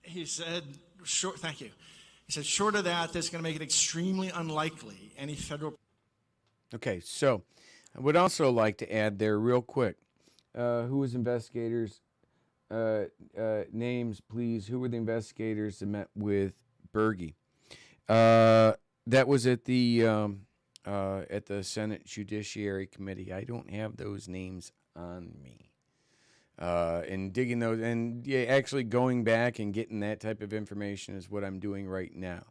He said, thank you. He said, short of that, this is going to make it extremely unlikely any federal.
Okay, so I would also like to add there real quick, who was investigators, names, please. Who were the investigators that met with Bergy? That was at the Senate Judiciary Committee. I don't have those names on me. And digging those, and actually going back and getting that type of information is what I'm doing right now.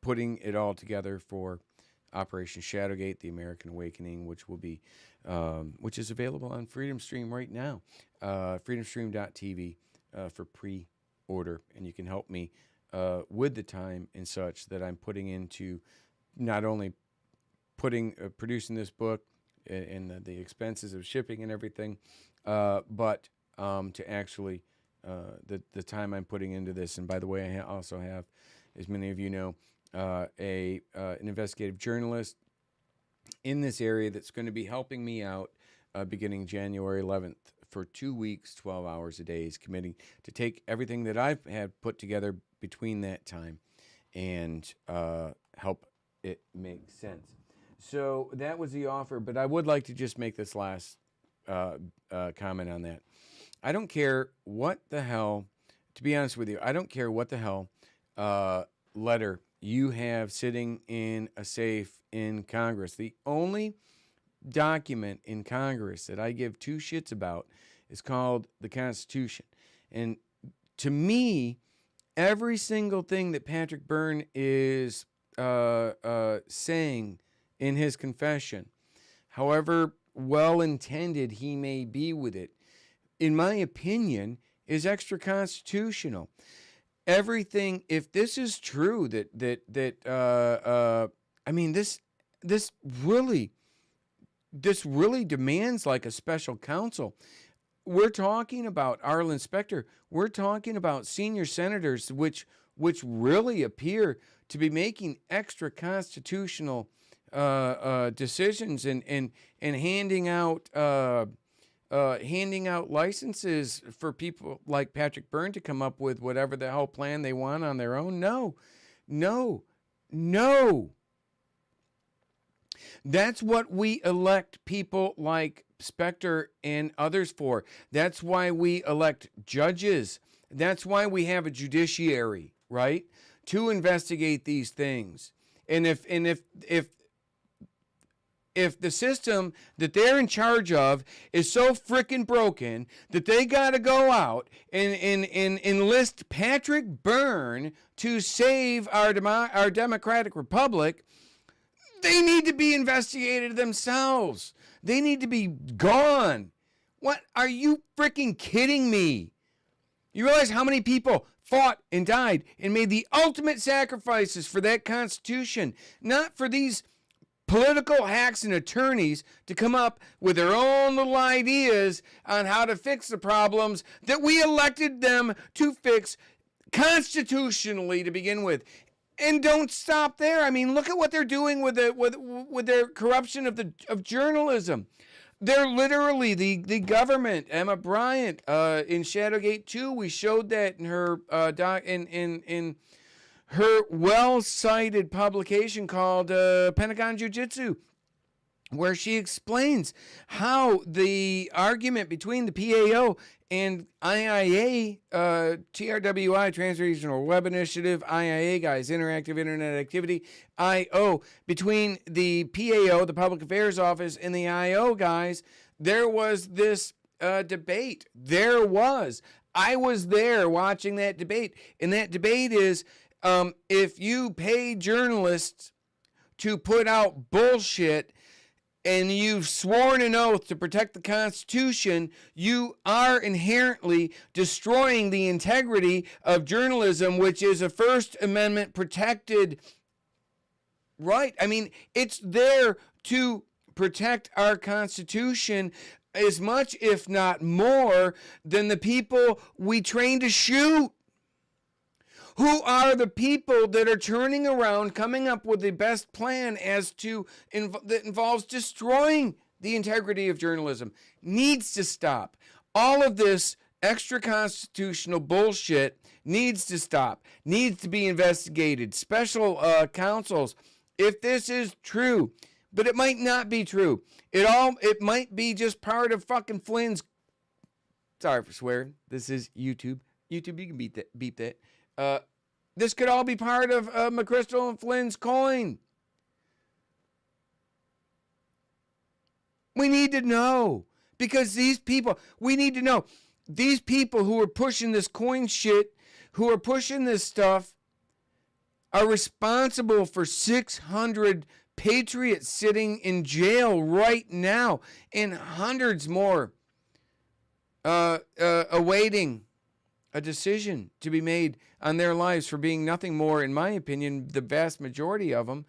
Putting it all together for Operation Shadowgate, The American Awakening, which will be, which is available on Freedom Stream right now, freedomstream.tv for pre-order, and you can help me with the time and such that I'm putting into not only producing this book and the expenses of shipping and everything, but to actually the time I'm putting into this. And by the way, I also have, as many of you know, an investigative journalist in this area that's going to be helping me out beginning January 11th for 2 weeks, 12 hours a day. Is committing to take everything that I've had put together between that time and help it make sense. So that was the offer, but I would like to just make this last comment on that. I don't care what the hell, to be honest with you, I don't care what the hell letter you have sitting in a safe in Congress. The only document in Congress that I give two shits about is called the Constitution. And to me, every single thing that Patrick Byrne is saying in his confession, however well-intended he may be with it, in my opinion, is extra constitutional. Everything, if this is true, I mean, this this really demands like a special counsel. We're talking about Arlen Specter. We're talking about senior senators, which really appear to be making extra constitutional decisions and handing out licenses for people like Patrick Byrne to come up with whatever the hell plan they want on their own. No. That's what we elect people like Specter and others for. That's why we elect judges. That's why we have a judiciary, right? To investigate these things. And if the system that they're in charge of is so frickin' broken that they got to go out and enlist Patrick Byrne to save our democratic republic, they need to be investigated themselves. They need to be gone. What? Are you freaking kidding me? You realize how many people fought and died and made the ultimate sacrifices for that Constitution, not for these political hacks and attorneys to come up with their own little ideas on how to fix the problems that we elected them to fix constitutionally to begin with. And don't stop there. I mean, look at what they're doing with their corruption of journalism. They're literally the government. Emma Bryant in Shadowgate 2. We showed that in her in her well-cited publication called Pentagon Jiu-Jitsu, where she explains how the argument between the PAO and IIA, TRWI, Trans-Regional Web Initiative, IIA, guys, Interactive Internet Activity, IO, between the PAO, the Public Affairs Office, and the IO guys, there was this debate. There was. I was there watching that debate, and that debate is if you pay journalists to put out bullshit and you've sworn an oath to protect the Constitution, you are inherently destroying the integrity of journalism, which is a First Amendment protected right. I mean, it's there to protect our Constitution as much, if not more, than the people we train to shoot. Who are the people that are turning around, coming up with the best plan as to that involves destroying the integrity of journalism? Needs to stop. All of this extra constitutional bullshit needs to stop. Needs to be investigated. Special counsels. If this is true, but it might not be true. It might be just part of fucking Flynn's. Sorry for swearing. This is YouTube. YouTube, you can beep that. This could all be part of McChrystal and Flynn's coin. We need to know. Because we need to know. These people who are pushing this coin shit, who are pushing this stuff, are responsible for 600 patriots sitting in jail right now, and hundreds more awaiting a decision to be made on their lives for being nothing more, in my opinion, the vast majority of them,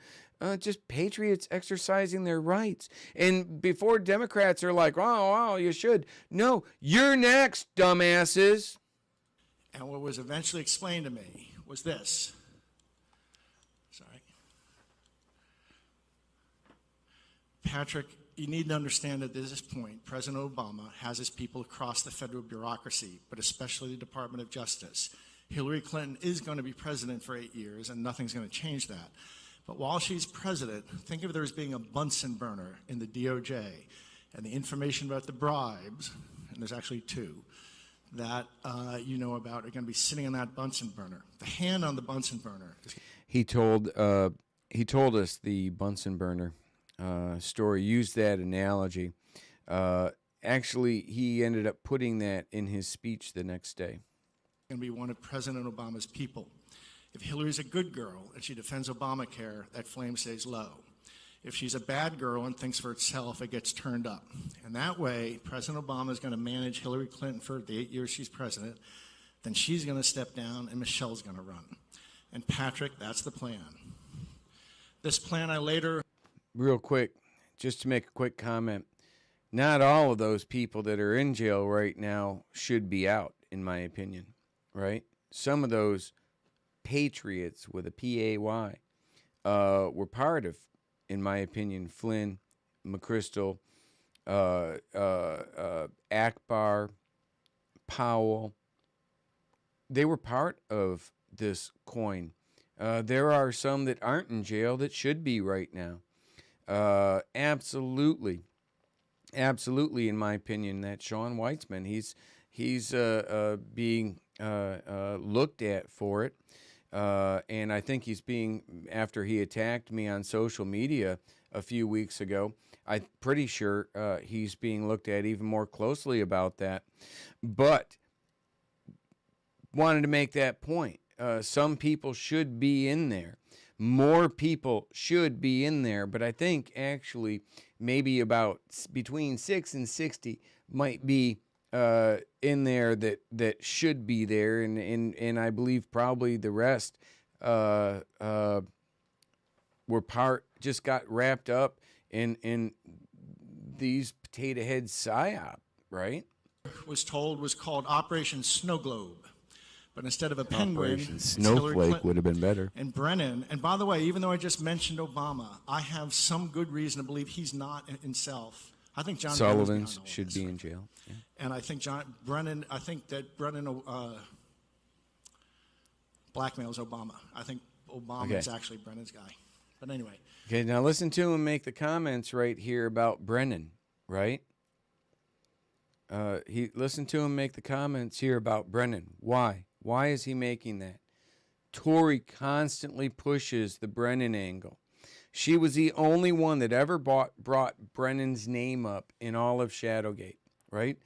just patriots exercising their rights. And before Democrats are like, oh, you should. No, you're next, dumbasses.
And what was eventually explained to me was this. Sorry. Patrick, you need to understand that at this point, President Obama has his people across the federal bureaucracy, but especially the Department of Justice. Hillary Clinton is going to be president for 8 years, and nothing's going to change that. But while she's president, think of there as being a Bunsen burner in the DOJ, and the information about the bribes, and there's actually two, that you know about are going to be sitting on that Bunsen burner. The hand on the Bunsen burner.
He told us the Bunsen burner story, used that analogy. Actually, he ended up putting that in his speech the next day.
Going to be one of President Obama's people. If Hillary's a good girl and she defends Obamacare, that flame stays low. If she's a bad girl and thinks for itself, it gets turned up. And that way, President Obama is going to manage Hillary Clinton for the 8 years she's president. Then she's going to step down and Michelle's going to run. And Patrick, that's the plan. This plan I later...
real quick, just to make a quick comment, not all of those people that are in jail right now should be out, in my opinion, right? Some of those patriots with a P-A-Y were part of, in my opinion, Flynn, McChrystal, Akbar, Powell. They were part of this coin. There are some that aren't in jail that should be right now. Absolutely, in my opinion, that Sean Weitzman, he's being looked at for it, and I think he's being, after he attacked me on social media a few weeks ago, I'm pretty sure he's being looked at even more closely about that. But wanted to make that point. Some people should be in there. More people should be in there, but I think actually maybe about between 6 and 60 might be in there that should be there, and I believe probably the rest were just got wrapped up in these potato head psyop, right?
Was called Operation Snow Globe. But instead of a penguin,
Operation
it's Hillary
Snowflake
Clinton
would have been better.
and Brennan. And by the way, even though I just mentioned Obama, I have some good reason to believe he's not himself. I think John
Sullivan's
Brennan's behind all
should
this.
be in jail. Yeah.
And I think Brennan blackmails Obama. I think Obama is actually Brennan's guy. But anyway.
Okay, now listen to him make the comments right here about Brennan, right? Listen to him make the comments here about Brennan. Why? Why is he making that? Tory constantly pushes the Brennan angle. She was the only one that ever brought Brennan's name up in all of Shadowgate, right?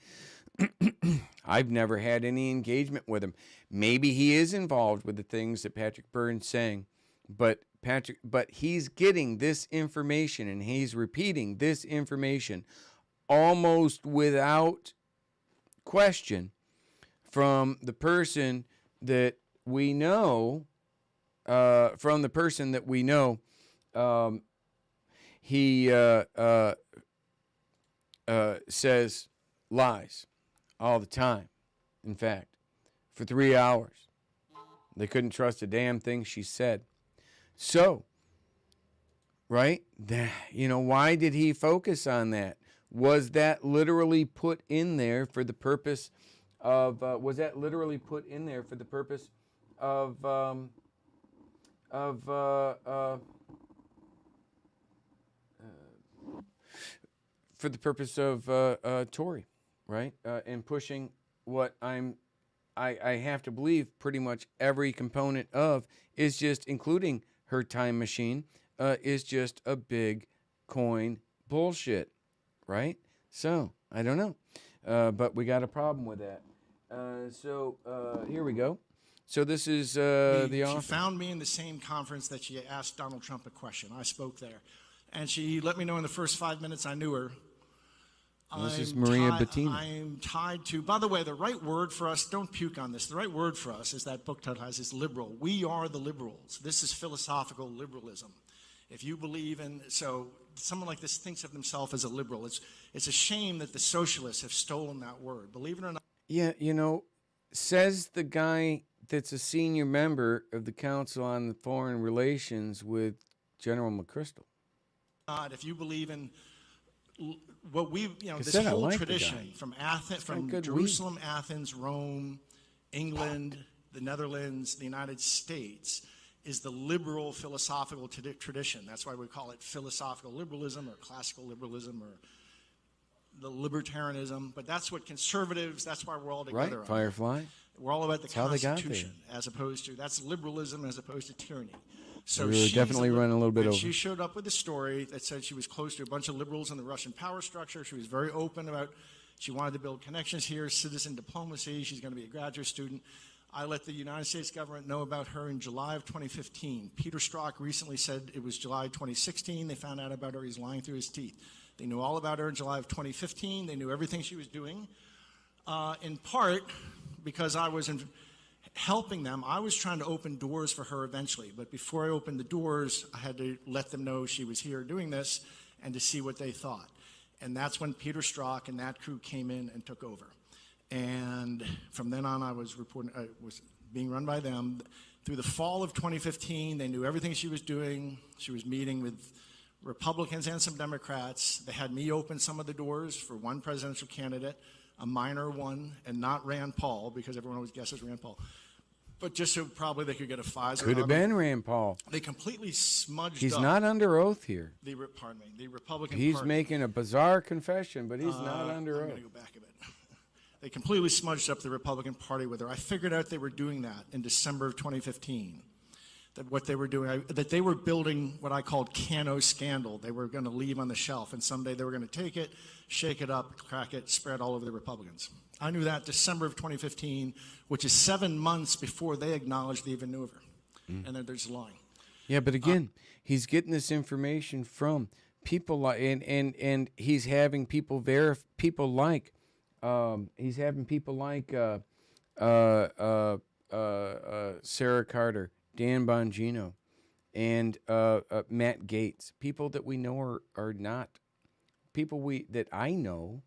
I've never had any engagement with him. Maybe he is involved with the things that Patrick Byrne's saying, but he's getting this information and he's repeating this information almost without question from the person that we know. He says lies all the time. In fact, for 3 hours, they couldn't trust a damn thing she said. So, right? Why did he focus on that? Was that literally put in there for the purpose of? For the purpose of Tory, right? And pushing what I have to believe pretty much every component of is just, including her time machine, is just a big coin bullshit, right? So, I don't know. But we got a problem with that. So here we go. So this is the offer.
She found me in the same conference that she asked Donald Trump a question. I spoke there. And she let me know in the first 5 minutes I knew her.
This is Maria Bettina.
I'm tied to, by the way, the right word for us, don't puke on this, the right word for us, as that book title has, is liberal. We are the liberals. This is philosophical liberalism. If you believe in, so someone like this thinks of themselves as a liberal. It's a shame that the socialists have stolen that word. Believe it or not.
Yeah, says the guy that's a senior member of the Council on Foreign Relations with General McChrystal.
If you believe in what we, this
I
whole
like the
tradition
guy.
from Athens, from
good
Jerusalem, Athens, Rome, England, the Netherlands, the United States, is the liberal philosophical tradition. That's why we call it philosophical liberalism or classical liberalism or the libertarianism. But that's what conservatives, that's why we're all together.
Right, Firefly.
We're all about the
how they got
Constitution, as opposed to, that's liberalism as opposed to tyranny. So
we were definitely running a little bit over.
She showed up with a story that said she was close to a bunch of liberals in the Russian power structure. She was very open about, she wanted to build connections here, citizen diplomacy. She's going to be a graduate student. I let the United States government know about her in July of 2015. Peter Strzok recently said it was July 2016. They found out about her. He's lying through his teeth. They knew all about her in July of 2015. They knew everything she was doing, in part because I was helping them. I was trying to open doors for her eventually, but before I opened the doors, I had to let them know she was here doing this and to see what they thought. And that's when Peter Strzok and that crew came in and took over. And from then on, I was being run by them. Through the fall of 2015, they knew everything she was doing. She was meeting with Republicans and some Democrats. They had me open some of the doors for one presidential candidate, a minor one, and not Rand Paul, because everyone always guesses Rand Paul. But just so probably they could get a FISA.
Could have been Rand Paul.
They completely smudged
He's
up
not under oath here.
the Republican
He's
Party.
making a bizarre confession, but he's not under
I'm
oath.
going to go back a bit. They completely smudged up the Republican Party with her. I figured out they were doing that in December of 2015. That what they were doing, that they were building what I called Cano scandal. They were going to leave on the shelf, and someday they were going to take it, shake it up, crack it, spread all over the Republicans. I knew that December of 2015, which is 7 months before they acknowledged they even knew of her. And then there's lying.
Yeah, but again, he's getting this information from people like, and he's having people he's having people like Sarah Carter, Dan Bongino, and Matt Gaetz, people that we know are not people that I know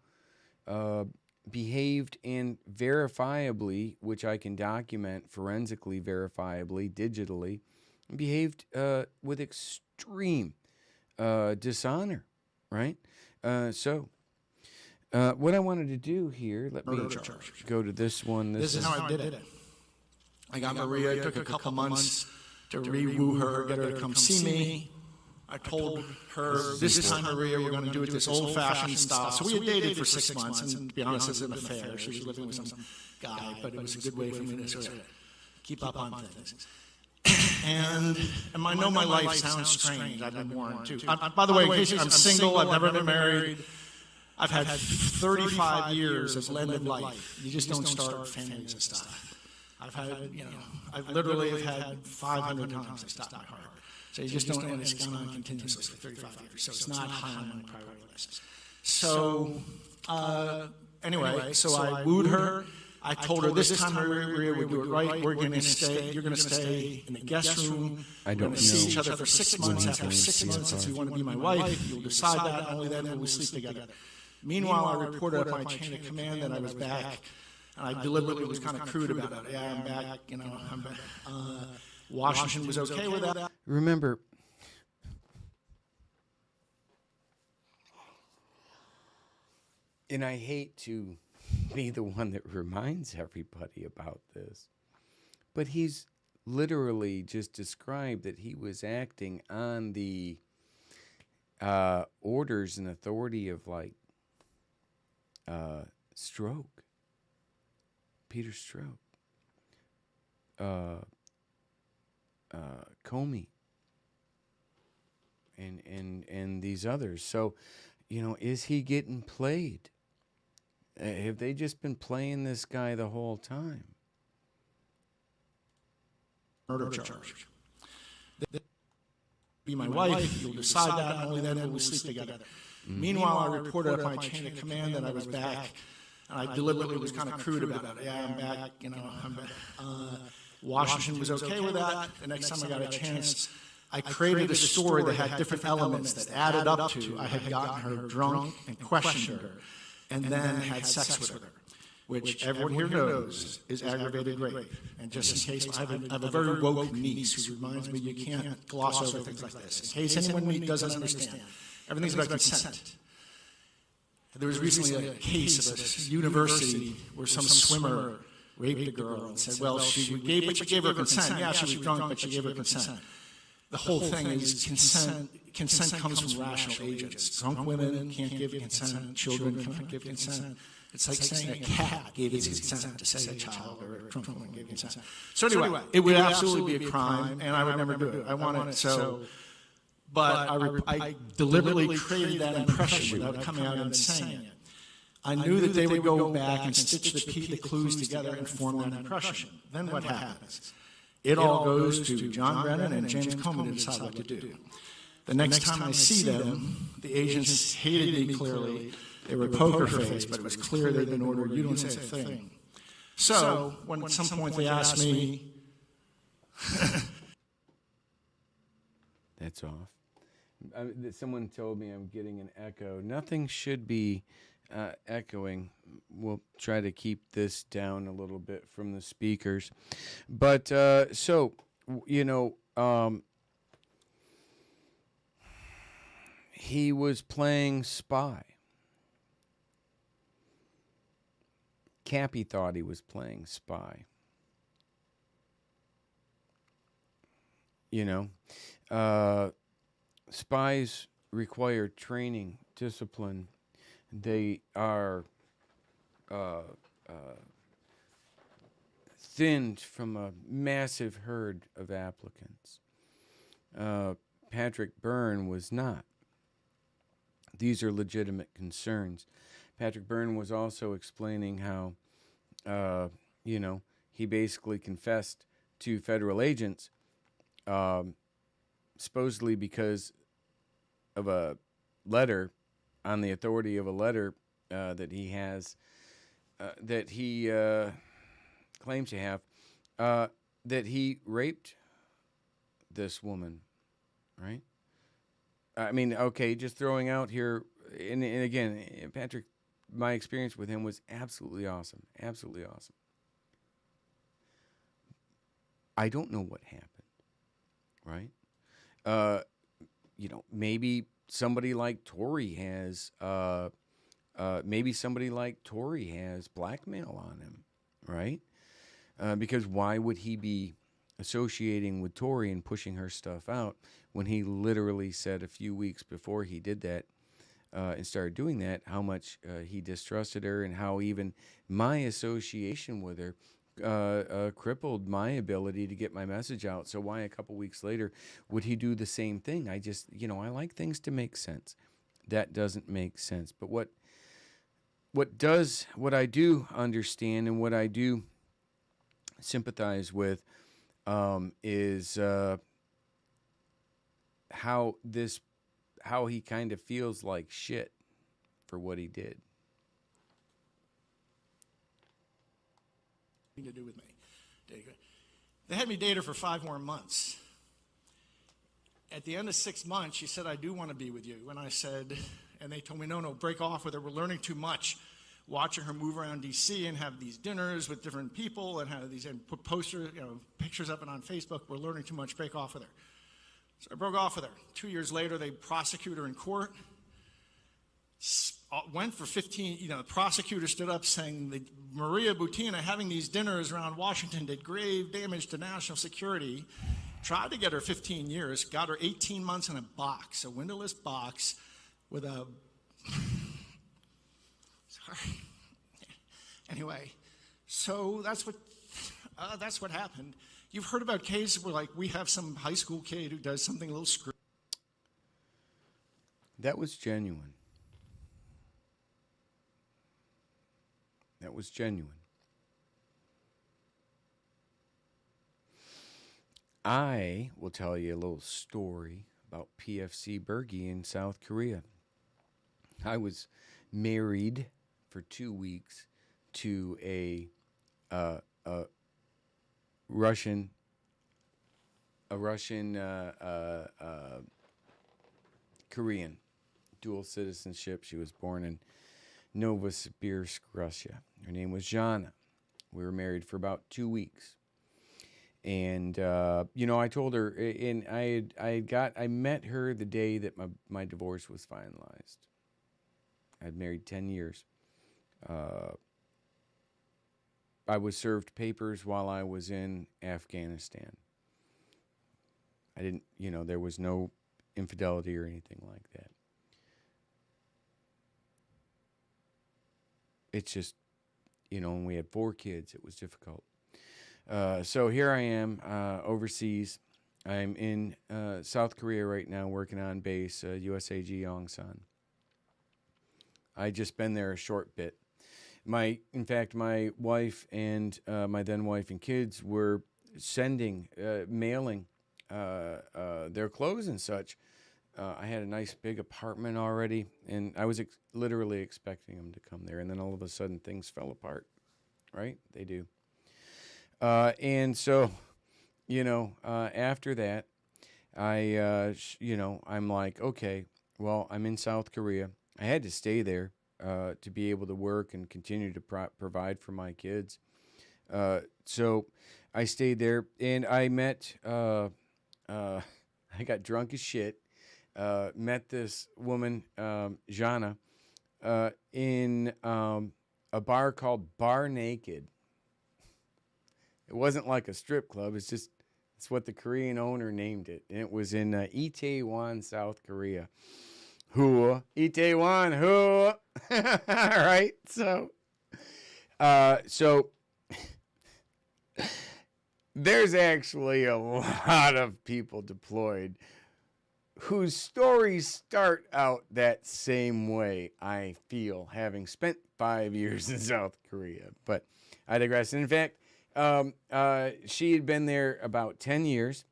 behaved and verifiably, which I can document forensically, verifiably, digitally, behaved with extreme dishonor, right? So what I wanted to do here, let me go to this one.
This is how I did it. I got Maria. It took a couple months to re-woo her, get her to come see me. I told her, this time, Maria, we're going to do it this old-fashioned style. So we had dated for 6 months, and to be honest, it was an affair. She was living with some guy, but it was a good way for me to sort of keep up on things. And I know my life sounds strange. I've been warned, too. By the way, in case I'm single, I've never been married. I've had 35 years of blended life. You just don't start families and stuff. I've literally had 500 times I stopped my heart. So you just don't, and it's gone on continuously for 35 years. So it's not high on my priority list. So anyway, so I wooed her. I told her this time, Maria, we do it right. We're going to stay. You're going to stay in the guest room.
I don't know.
See each other for 6 months. After 6 months, if you want to be my wife, you'll decide that. Only then will we sleep together. Meanwhile, I reported up my chain of command that I was back. And I deliberately was kind of crude about it. Yeah, I'm back. I'm back. Washington was okay with that.
Remember, and I hate to be the one that reminds everybody about this, but he's literally just described that he was acting on the orders and authority of Stroke, Peter Stroke, Comey, and these others. So, is he getting played? Have they just been playing this guy the whole time?
Murder charge. Be my wife. You'll decide that. Only then will we sleep together. Meanwhile, I reported up my chain of command that I was back. And I deliberately was kind of crude about it. Yeah, I'm back. I'm back. Washington was okay with that. The next time I got a chance, I created a story that had different elements that added up to I had gotten her drunk and questioned her, and then had sex with her, which everyone here knows is aggravated rape. And just in case, I have a very woke niece who reminds me you can't gloss over things like this. In case anyone doesn't understand, everything's about consent. There was recently a case of a university where some swimmer raped a girl and said, well, she gave her consent. Yeah, she was drunk, but she gave her consent. The whole thing is consent. Consent comes from rational agents. Drunk women can't give consent. Children can't give consent. It's like saying a cat gave its consent to say a child or a drunk woman gave consent. So anyway, it would absolutely be a crime, and I would never do it. I want it so. But I deliberately created that impression without coming out and saying it. I knew that they would go back and stitch the clues together and form that impression. Then what happens? It all goes to John Brennan and James Comey to decide what to do. The next time I see them, the agents hated me clearly. They were poker faced, but it was clear they'd been ordered, you don't say a thing. So, when at some point they asked me,
That's off. Someone told me I'm getting an echo. Nothing should be echoing. We'll try to keep this down a little bit from the speakers. But he was playing spy. Cappy thought he was playing spy. Spies require training, discipline. They are thinned from a massive herd of applicants. Patrick Byrne was not. These are legitimate concerns. Patrick Byrne was also explaining how, he basically confessed to federal agents, supposedly because of a letter, on the authority of a letter that he has, that he claims to have, that he raped this woman, right? I mean, okay, just throwing out here, and again, Patrick, my experience with him was absolutely awesome. Absolutely awesome. I don't know what happened, right? Maybe somebody like Tory has, blackmail on him, right? Because why would he be associating with Tory and pushing her stuff out when he literally said a few weeks before he did that and started doing that, how much he distrusted her, and how even my association with her crippled my ability to get my message out. So why a couple weeks later would he do the same thing? I just, I like things to make sense. That doesn't make sense. But what I do understand and what I do sympathize with is how he kind of feels like shit for what he did.
to do with me. They had me date her for 5 more months. At the end of 6 months, she said, I do want to be with you. And I said, and they told me, no, break off with her. We're learning too much. Watching her move around D.C. and have these dinners with different people and have these, and put posters, pictures up and on Facebook. We're learning too much. Break off with her. So I broke off with her. 2 years later, they prosecute her in court. Went for 15, the prosecutor stood up saying that Maria Butina having these dinners around Washington did grave damage to national security. Tried to get her 15 years, got her 18 months in a box, a windowless box with a, sorry. Anyway, so that's what happened. You've heard about cases where like we have some high school kid who does something a little screwy.
That was genuine. That was genuine. I will tell you a little story about PFC Bergy in South Korea. I was married for 2 weeks to a Russian Korean, dual citizenship. She was born in Novosibirsk, Russia. Her name was Jana. We were married for about 2 weeks. And, I told her, and I met her the day that my divorce was finalized. I'd married 10 years. I was served papers while I was in Afghanistan. I didn't, there was no infidelity or anything like that. It's just, when we had 4 kids, it was difficult. So here I am overseas. I'm in South Korea right now working on base, USAG Yongsan. I just been there a short bit. In fact, my wife and my then wife and kids were mailing their clothes and such. I had a nice big apartment already, and I was literally expecting them to come there, and then all of a sudden things fell apart right? They do. And so, after that, I'm like, okay, well, I'm in South Korea. I had to stay there to be able to work and continue to provide for my kids. So I stayed there, and I met, I got drunk as shit, met this woman, Jana, in a bar called Bar Naked. It wasn't like a strip club. It's what the Korean owner named it. And it was in Itaewon, South Korea. Itaewon, All right. So there's actually a lot of people deployed whose stories start out that same way, I feel, having spent 5 years in South Korea. But I digress. And in fact, she had been there about 10 years.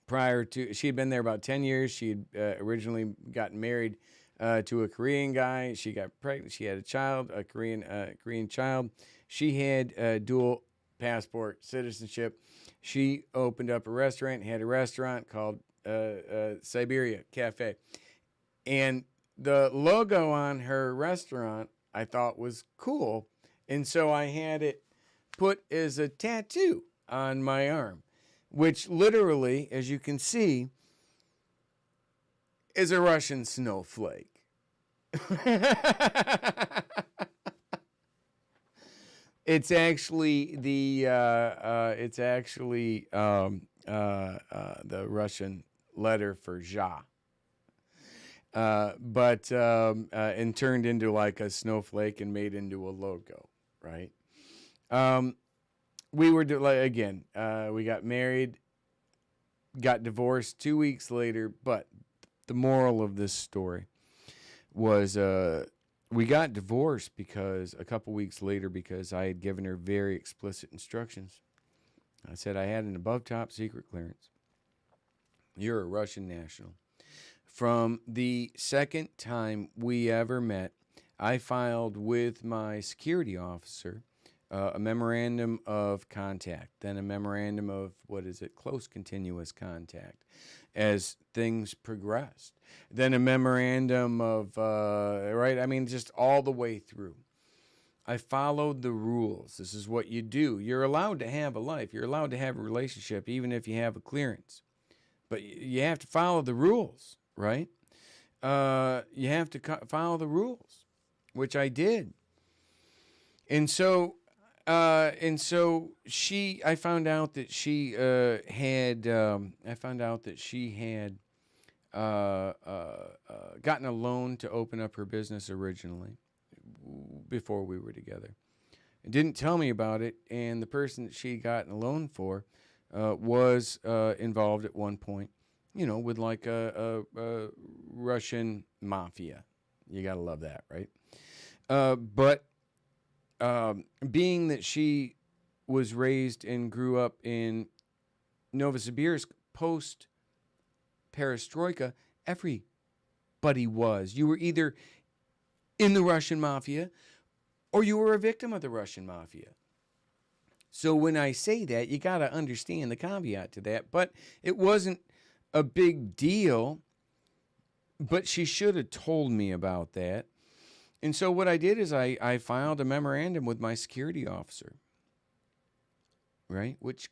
She had been there about 10 years. She had originally gotten married to a Korean guy. She got pregnant. She had a child, a Korean child. She had dual passport citizenship. She opened up a restaurant, had a restaurant called Siberia Cafe. And the logo on her restaurant I thought was cool. And so I had it put as a tattoo on my arm, which literally, as you can see, is a Russian snowflake. It's actually the Russian letter for Ja. And turned into like a snowflake and made into a logo, right? We were we got married, got divorced 2 weeks later, but the moral of this story was we got divorced because a couple weeks later because I had given her very explicit instructions. I said I had an above top secret clearance. You're a Russian national. From the second time we ever met, I filed with my security officer a memorandum of contact, then a memorandum of, close continuous contact as things progressed. Then a memorandum of, just all the way through. I followed the rules. This is what you do. You're allowed to have a life. You're allowed to have a relationship, even if you have a clearance. But you have to follow the rules, right? You have to follow the rules, which I did. And so I found out that she had gotten a loan to open up her business originally before we were together. It didn't tell me about it, and the person that she gotten a loan for was involved at one point, with like a Russian mafia. You gotta love that, right? But being that she was raised and grew up in Novosibirsk post-perestroika, everybody was. You were either in the Russian mafia or you were a victim of the Russian mafia. So when I say that, you got to understand the caveat to that. But it wasn't a big deal, but she should have told me about that. And so what I did is I filed a memorandum with my security officer, right, which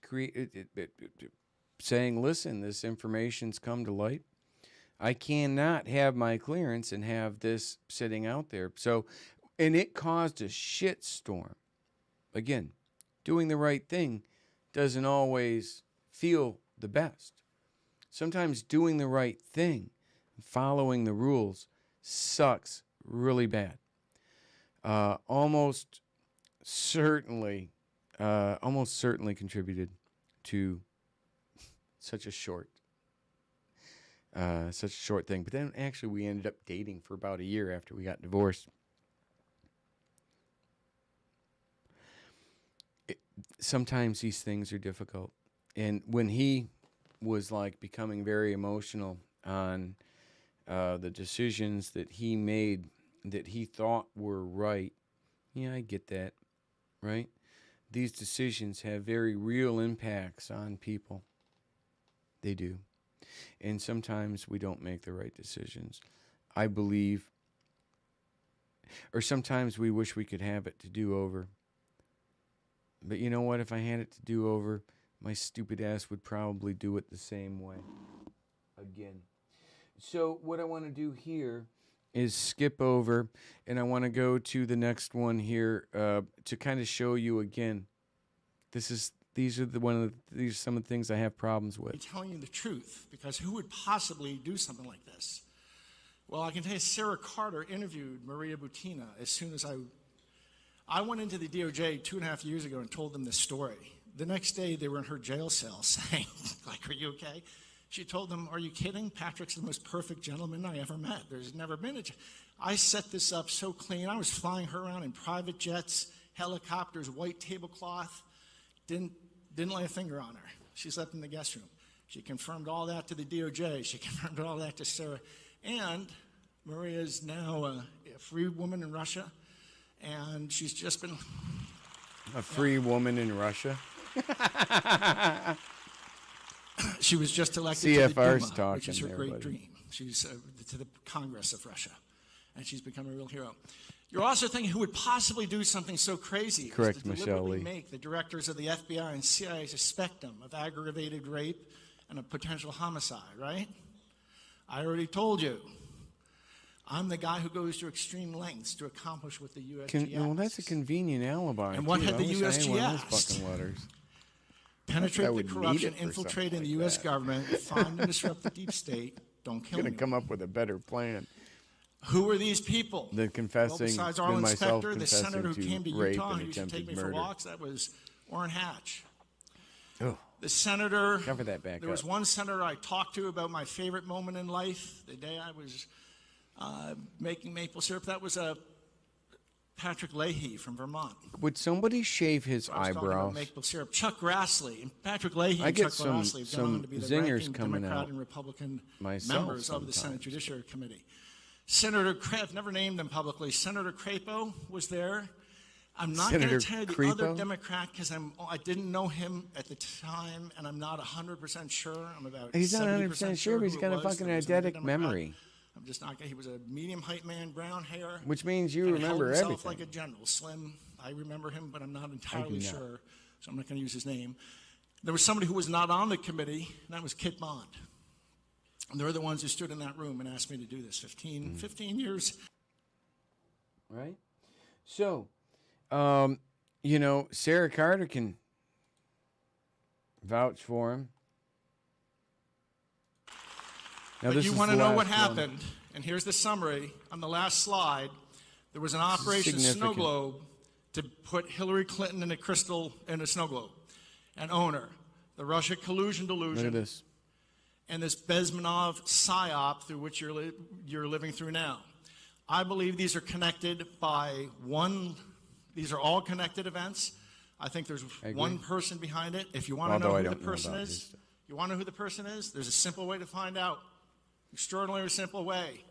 saying, listen, this information's come to light. I cannot have my clearance and have this sitting out there. So, and it caused a shitstorm. Again, doing the right thing doesn't always feel the best. Sometimes doing the right thing, following the rules, sucks really bad. Almost certainly contributed to such a short thing. But then actually we ended up dating for about a year after we got divorced. Sometimes these things are difficult. And when he was like becoming very emotional on the decisions that he made that he thought were right, yeah, I get that. right? These decisions have very real impacts on people. They do. And sometimes we don't make the right decisions. I believe, or sometimes we wish we could have it to do over. But you know what? If I had it to do over, my stupid ass would probably do it the same way again. So what I want to do here is skip over, and I want to go to the next one here to kind of show you again. These are some of the things I have problems with.
Telling you the truth, because who would possibly do something like this? Well, I can tell you Sarah Carter interviewed Maria Butina as soon as I went into the DOJ 2.5 years ago and told them this story. The next day, they were in her jail cell saying, like, are you okay? She told them, are you kidding? Patrick's the most perfect gentleman I ever met. There's never been I set this up so clean. I was flying her around in private jets, helicopters, white tablecloth. Didn't lay a finger on her. She slept in the guest room. She confirmed all that to the DOJ. She confirmed all that to Sarah. And Maria is now a free woman in Russia. And she's just been...
A free woman in Russia?
She was just elected
CFR's
to the Duma, which
talking
is her
there,
great
buddy.
dream. She's to the Congress of Russia. And she's become a real hero. You're also thinking who would possibly do something so crazy
Correct,
as to
Michelle
deliberately
Lee.
make the directors of the FBI and CIA suspect them of aggravated rape and a potential homicide, right? I already told you. I'm the guy who goes to extreme lengths to accomplish what the USG
Well, that's a convenient alibi.
And what
too.
had
I
the
wish I had
USG
one of those
asked?
fucking letters.
Penetrate the
would need
corruption,
it for
infiltrate in
something
the
like
U.S.
that.
government, find and disrupt the deep state, don't kill
I'm going
me.
to come up with a better plan
Who are these people?
than confessing,
Well, besides
than
Arlen
myself
Specter, the
confessing
senator who
to
came to
rape
Utah,
and
who used to take
attempted
me for
murder.
walks, that was Orrin Hatch.
Oh,
The senator,
cover that back
there was
up.
one senator I talked to about my favorite moment in life, the day I was making maple syrup. That was Patrick Leahy from Vermont.
Would somebody shave his
I was talking about
eyebrows?
maple syrup. Chuck Grassley and Patrick Leahy
I
and
get
Chuck
some-
Grassley have gone
some
on to be the
zingers
ranking
coming
Democrat
out
and Republican
myself
members of the Senate
sometimes.
Judiciary Committee. Senator I've never named him publicly. Senator Crapo was there. I'm not going
Senator
to tell you the
Crapo?
other Democrat because I didn't know him at the time, and I'm not 100% sure. I'm about
He's not
70%
100% sure, but he's
who
got
it
a
was.
fucking
There was another
eidetic
Democrat.
memory.
I'm just not. He was a medium height man, brown hair.
Which means you
Kinda held
remember
himself
everything.
like a general, slim. I remember him, but I'm not entirely
not.
sure, so I'm not going to use his name. There was somebody who was not on the committee, and that was Kit Bond. And they're the ones who stood in that room and asked me to do this 15 years.
Right? So, Sarah Carter can vouch for him. Now,
But
this
you
is
want
the
to know
last
what
one.
happened, and here's the summary. On the last slide, there was an Operation Snow
significant.
Globe to put Hillary Clinton in a snow globe and own her. The Russia collusion delusion.
Look at this.
And this Bezmenov psyop through which you're living through now. I believe these are connected by these are all connected events. I think there's one person behind it. If you want to know
Although I
who the
don't know
person
about
is,
this.
you want to know who the person is? There's a simple way to find out. Extraordinarily simple way.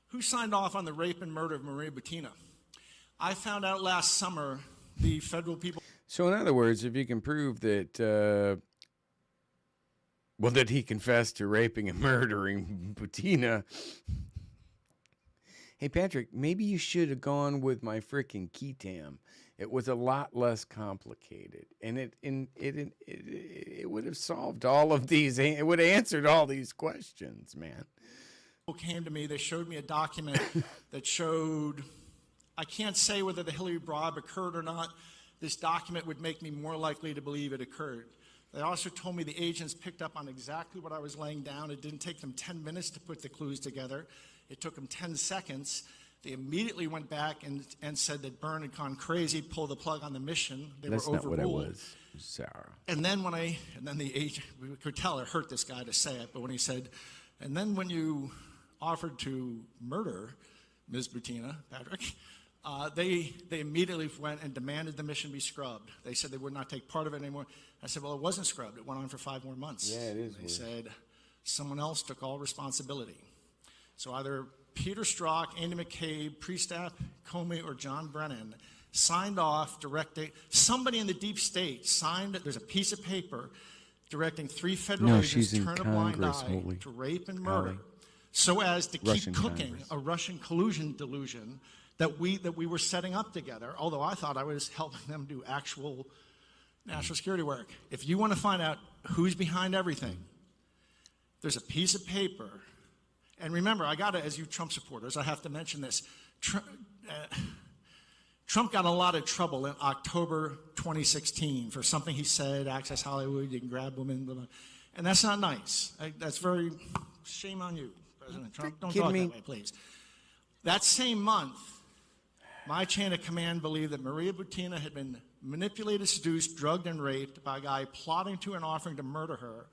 Who signed off on the rape and murder of Maria Butina? I found out last summer the federal people.
So, in other words, if you can prove that, that he confessed to raping and murdering Butina. Hey, Patrick, maybe you should have gone with my freaking Ketam. It was a lot less complicated, and it would have solved all of these. It would have answered all these questions, man.
People came to me. They showed me a document that showed. I can't say whether the Hillary bribe occurred or not. This document would make me more likely to believe it occurred. They also told me the agents picked up on exactly what I was laying down. It didn't take them 10 minutes to put the clues together. It took them 10 seconds. They immediately went back and said that Byrne had gone crazy, pulled the plug on the mission. They
That's
were
not
overruled.
what it was, Sarah.
And then the agent, we could tell it hurt this guy to say it, but when he said, and then when you offered to murder Ms. Butina, Patrick, they immediately went and demanded the mission be scrubbed. They said they would not take part of it anymore. I said, well, it wasn't scrubbed. It went on for 5 more months.
Yeah, it is
They
weird.
said someone else took all responsibility. So either Peter Strzok, Andy McCabe, Priestap, Comey, or John Brennan signed off directing, somebody in the deep state signed, there's a piece of paper directing 3 federal
No,
agents
she's in
turn a blind
Congress,
eye
Holy
to rape and murder,
Holly.
so as to
Russian
keep cooking
Congress.
a Russian collusion delusion that we were setting up together, although I thought I was helping them do actual national security work. If you want to find out who's behind everything, there's a piece of paper. And remember, I got to, as you Trump supporters, I have to mention this. Trump got in a lot of trouble in October 2016 for something he said, Access Hollywood, you can grab women, blah, blah. And that's not nice. That's very, shame on you, President Trump. Don't talk that way, please. That same month, my chain of command believed that Maria Butina had been manipulated, seduced, drugged, and raped by a guy plotting to and offering to murder her.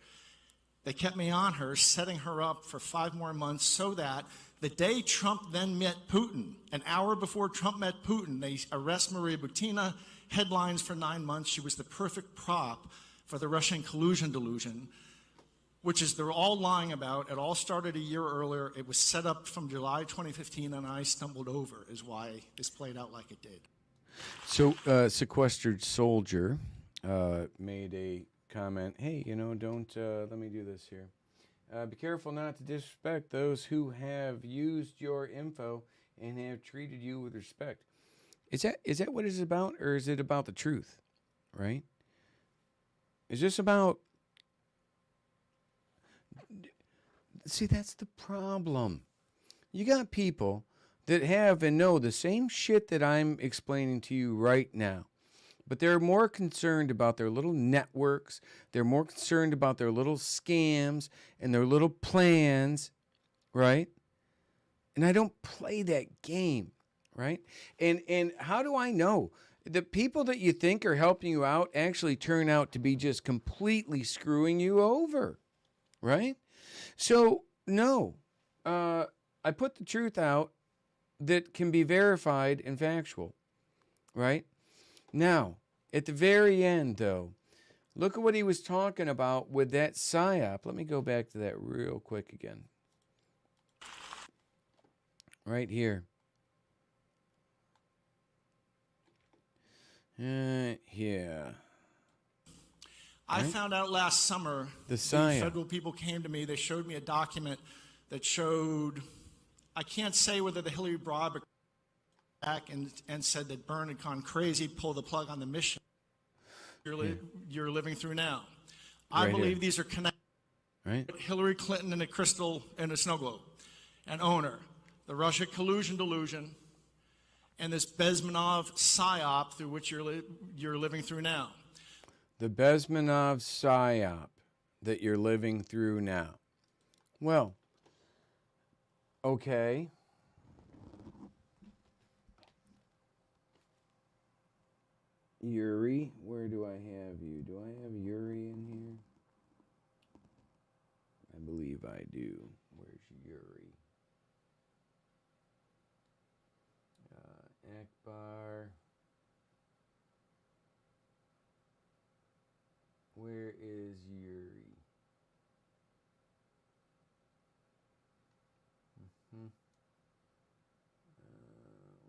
They kept me on her, setting her up for 5 more months so that the day Trump then met Putin, an hour before Trump met Putin, they arrest Maria Butina, headlines for 9 months. She was the perfect prop for the Russian collusion delusion, which is they're all lying about. It all started a year earlier. It was set up from July 2015, and I stumbled over, is why this played out like it did.
So, sequestered soldier made a comment, hey, don't, let me do this here. Be careful not to disrespect those who have used your info and have treated you with respect. Is that what it's about, or is it about the truth, right? Is this about... See, that's the problem. You got people that have and know the same shit that I'm explaining to you right now. But they're more concerned about their little networks. They're more concerned about their little scams and their little plans, right? And I don't play that game, right? And how do I know? The people that you think are helping you out actually turn out to be just completely screwing you over, right? So, no. I put the truth out that can be verified and factual, right? Now, at the very end, though, look at what he was talking about with that PSYOP. Let me go back to that real quick again. Right here. Yeah.
I found out last summer,
The
the
PSYOP.
federal people came to me, they showed me a document that showed, I can't say whether the Hillary bribe back and said that Byrne had gone crazy, pulled the plug on the mission you're living through now. I
Right
believe
here.
these are connected.
Right?
Hillary Clinton and a crystal and a snow globe, an owner, the Russia collusion delusion, and this Bezmenov PSYOP through which you're living through now.
The Bezmenov PSYOP that you're living through now. Well, okay. Yuri, where do I have you? Do I have Yuri in here? I believe I do. Where's Yuri? Akbar. Where is Yuri?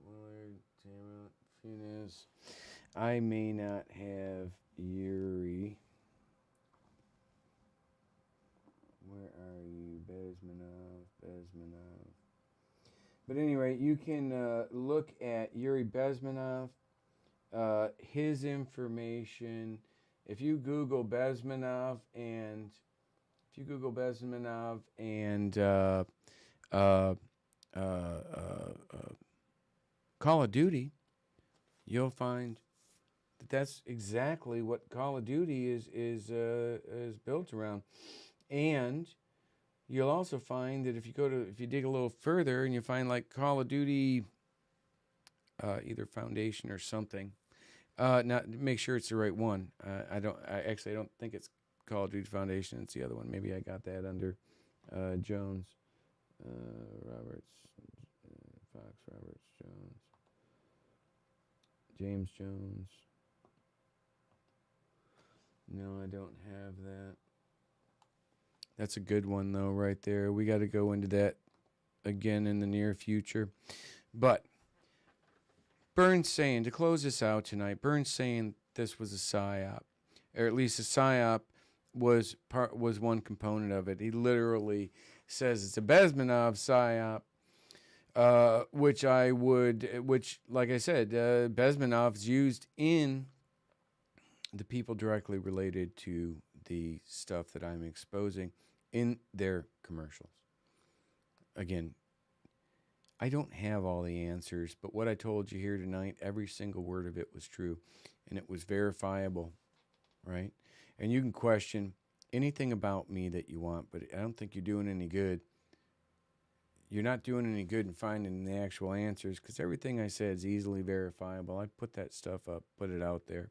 Willard, Tamara, Funes. I may not have Yuri. Where are you? Bezmenov. But anyway, you can look at Yuri Bezmenov, his information. If you Google Bezmenov and Call of Duty, you'll find that that's exactly what Call of Duty is built around. And you'll also find that if you dig a little further and you find like Call of Duty, either Foundation or something, not make sure it's the right one. I don't think it's Call of Duty Foundation. It's the other one. Maybe I got that under Jones, Roberts, Fox, Roberts, Jones, James Jones. No, I don't have that. That's a good one, though, right there. We got to go into that again in the near future. But Burns saying, to close this out tonight, Burns saying this was a psyop, or at least a psyop was one component of it. He literally says it's a Bezmenov psyop, which, like I said, Bezmenov's used in the people directly related to the stuff that I'm exposing in their commercials. Again, I don't have all the answers, but what I told you here tonight, every single word of it was true, and it was verifiable, right? And you can question anything about me that you want, but I don't think you're doing any good. You're not doing any good in finding the actual answers, because everything I said is easily verifiable. I put that stuff up, put it out there.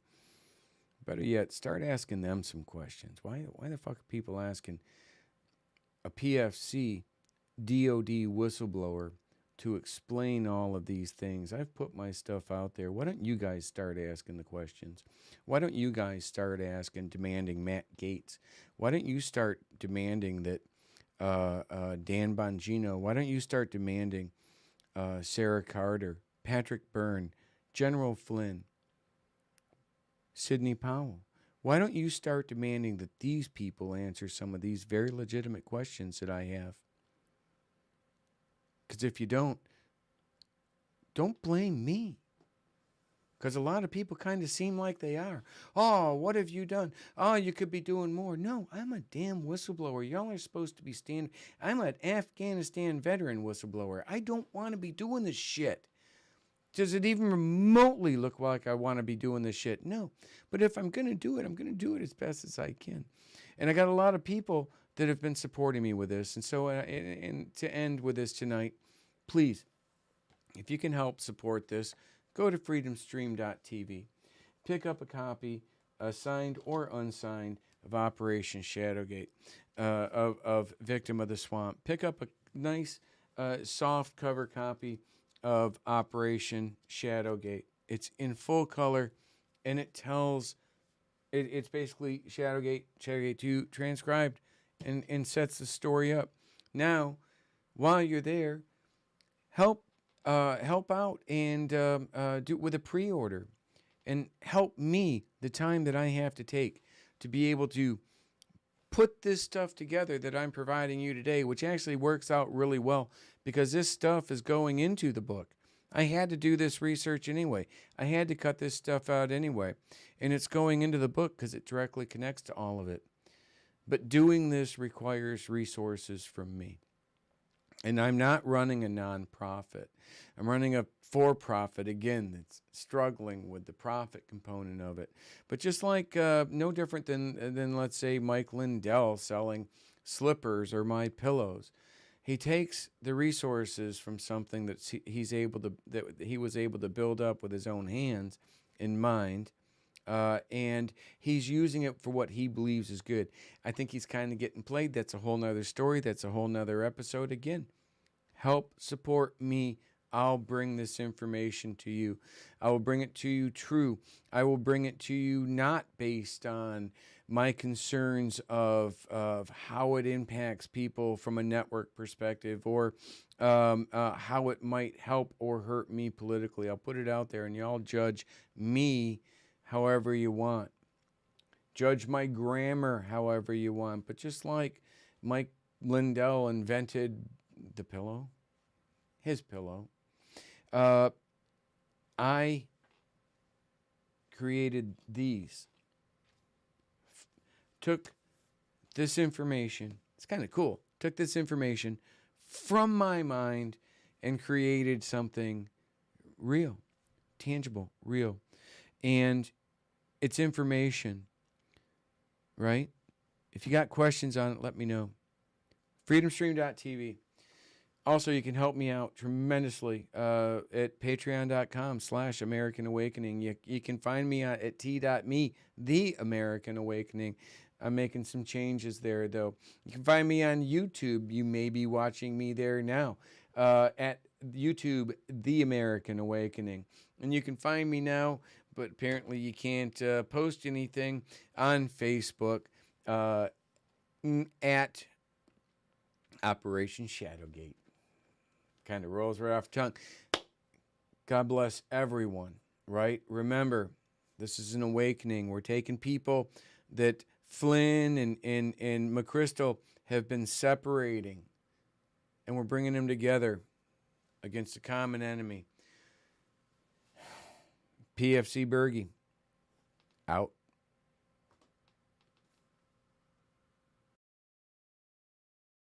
Better yet, start asking them some questions. Why the fuck are people asking a PFC DOD whistleblower to explain all of these things? I've put my stuff out there. Why don't you guys start asking the questions? Why don't you guys start demanding Matt Gaetz? Why don't you start demanding that Dan Bongino? Why don't you start demanding Sarah Carter, Patrick Byrne, General Flynn, Sidney Powell? Why don't you start demanding that these people answer some of these very legitimate questions that I have? Because if you don't blame me. Because a lot of people kind of seem like they are. Oh, what have you done? Oh, you could be doing more. No, I'm a damn whistleblower. Y'all are supposed to be I'm an Afghanistan veteran whistleblower. I don't want to be doing this shit. Does it even remotely look like I want to be doing this shit? No. But if I'm going to do it, I'm going to do it as best as I can. And I got a lot of people that have been supporting me with this. And so and to end with this tonight, please, if you can help support this, go to freedomstream.tv. Pick up a copy, signed or unsigned, of Operation Shadowgate, of Victim of the Swamp. Pick up a nice soft cover copy of Operation Shadowgate. It's in full color, and it tells, it's basically Shadowgate 2 transcribed, and sets the story up. Now, while you're there, help out and do with a pre-order, and help me the time that I have to take to be able to put this stuff together that I'm providing you today, which actually works out really well because this stuff is going into the book. I had to do this research anyway. I had to cut this stuff out anyway, and it's going into the book because it directly connects to all of it. But doing this requires resources from me. And I'm not running a nonprofit. I'm running a for-profit, again, that's struggling with the profit component of it. But just like no different than let's say Mike Lindell selling slippers or My Pillows. He takes the resources from something that he was able to build up with his own hands and mind, and he's using it for what he believes is good. I think he's kind of getting played. That's a whole nother story. That's a whole nother episode. Again, help support me. I'll bring this information to you. I will bring it to you true. I will bring it to you not based on my concerns of how it impacts people from a network perspective, or how it might help or hurt me politically. I'll put it out there, and y'all judge me however you want. Judge my grammar however you want. But just like Mike Lindell invented the pillow, his pillow, I created these. Took this information, it's kind of cool, took this information from my mind and created something real, tangible, real. And it's information, right? If you got questions on it, let me know. freedomstream.tv. Also, you can help me out tremendously at patreon.com/American Awakening. You can find me at t.me, The American Awakening. I'm making some changes there, though. You can find me on YouTube. You may be watching me there now at YouTube, The American Awakening. And you can find me now, but apparently you can't post anything on Facebook at Operation Shadowgate. Kind of rolls right off the tongue. God bless everyone, right? Remember, this is an awakening. We're taking people that Flynn and McChrystal have been separating, and we're bringing them together against a common enemy. PFC Bergy, out.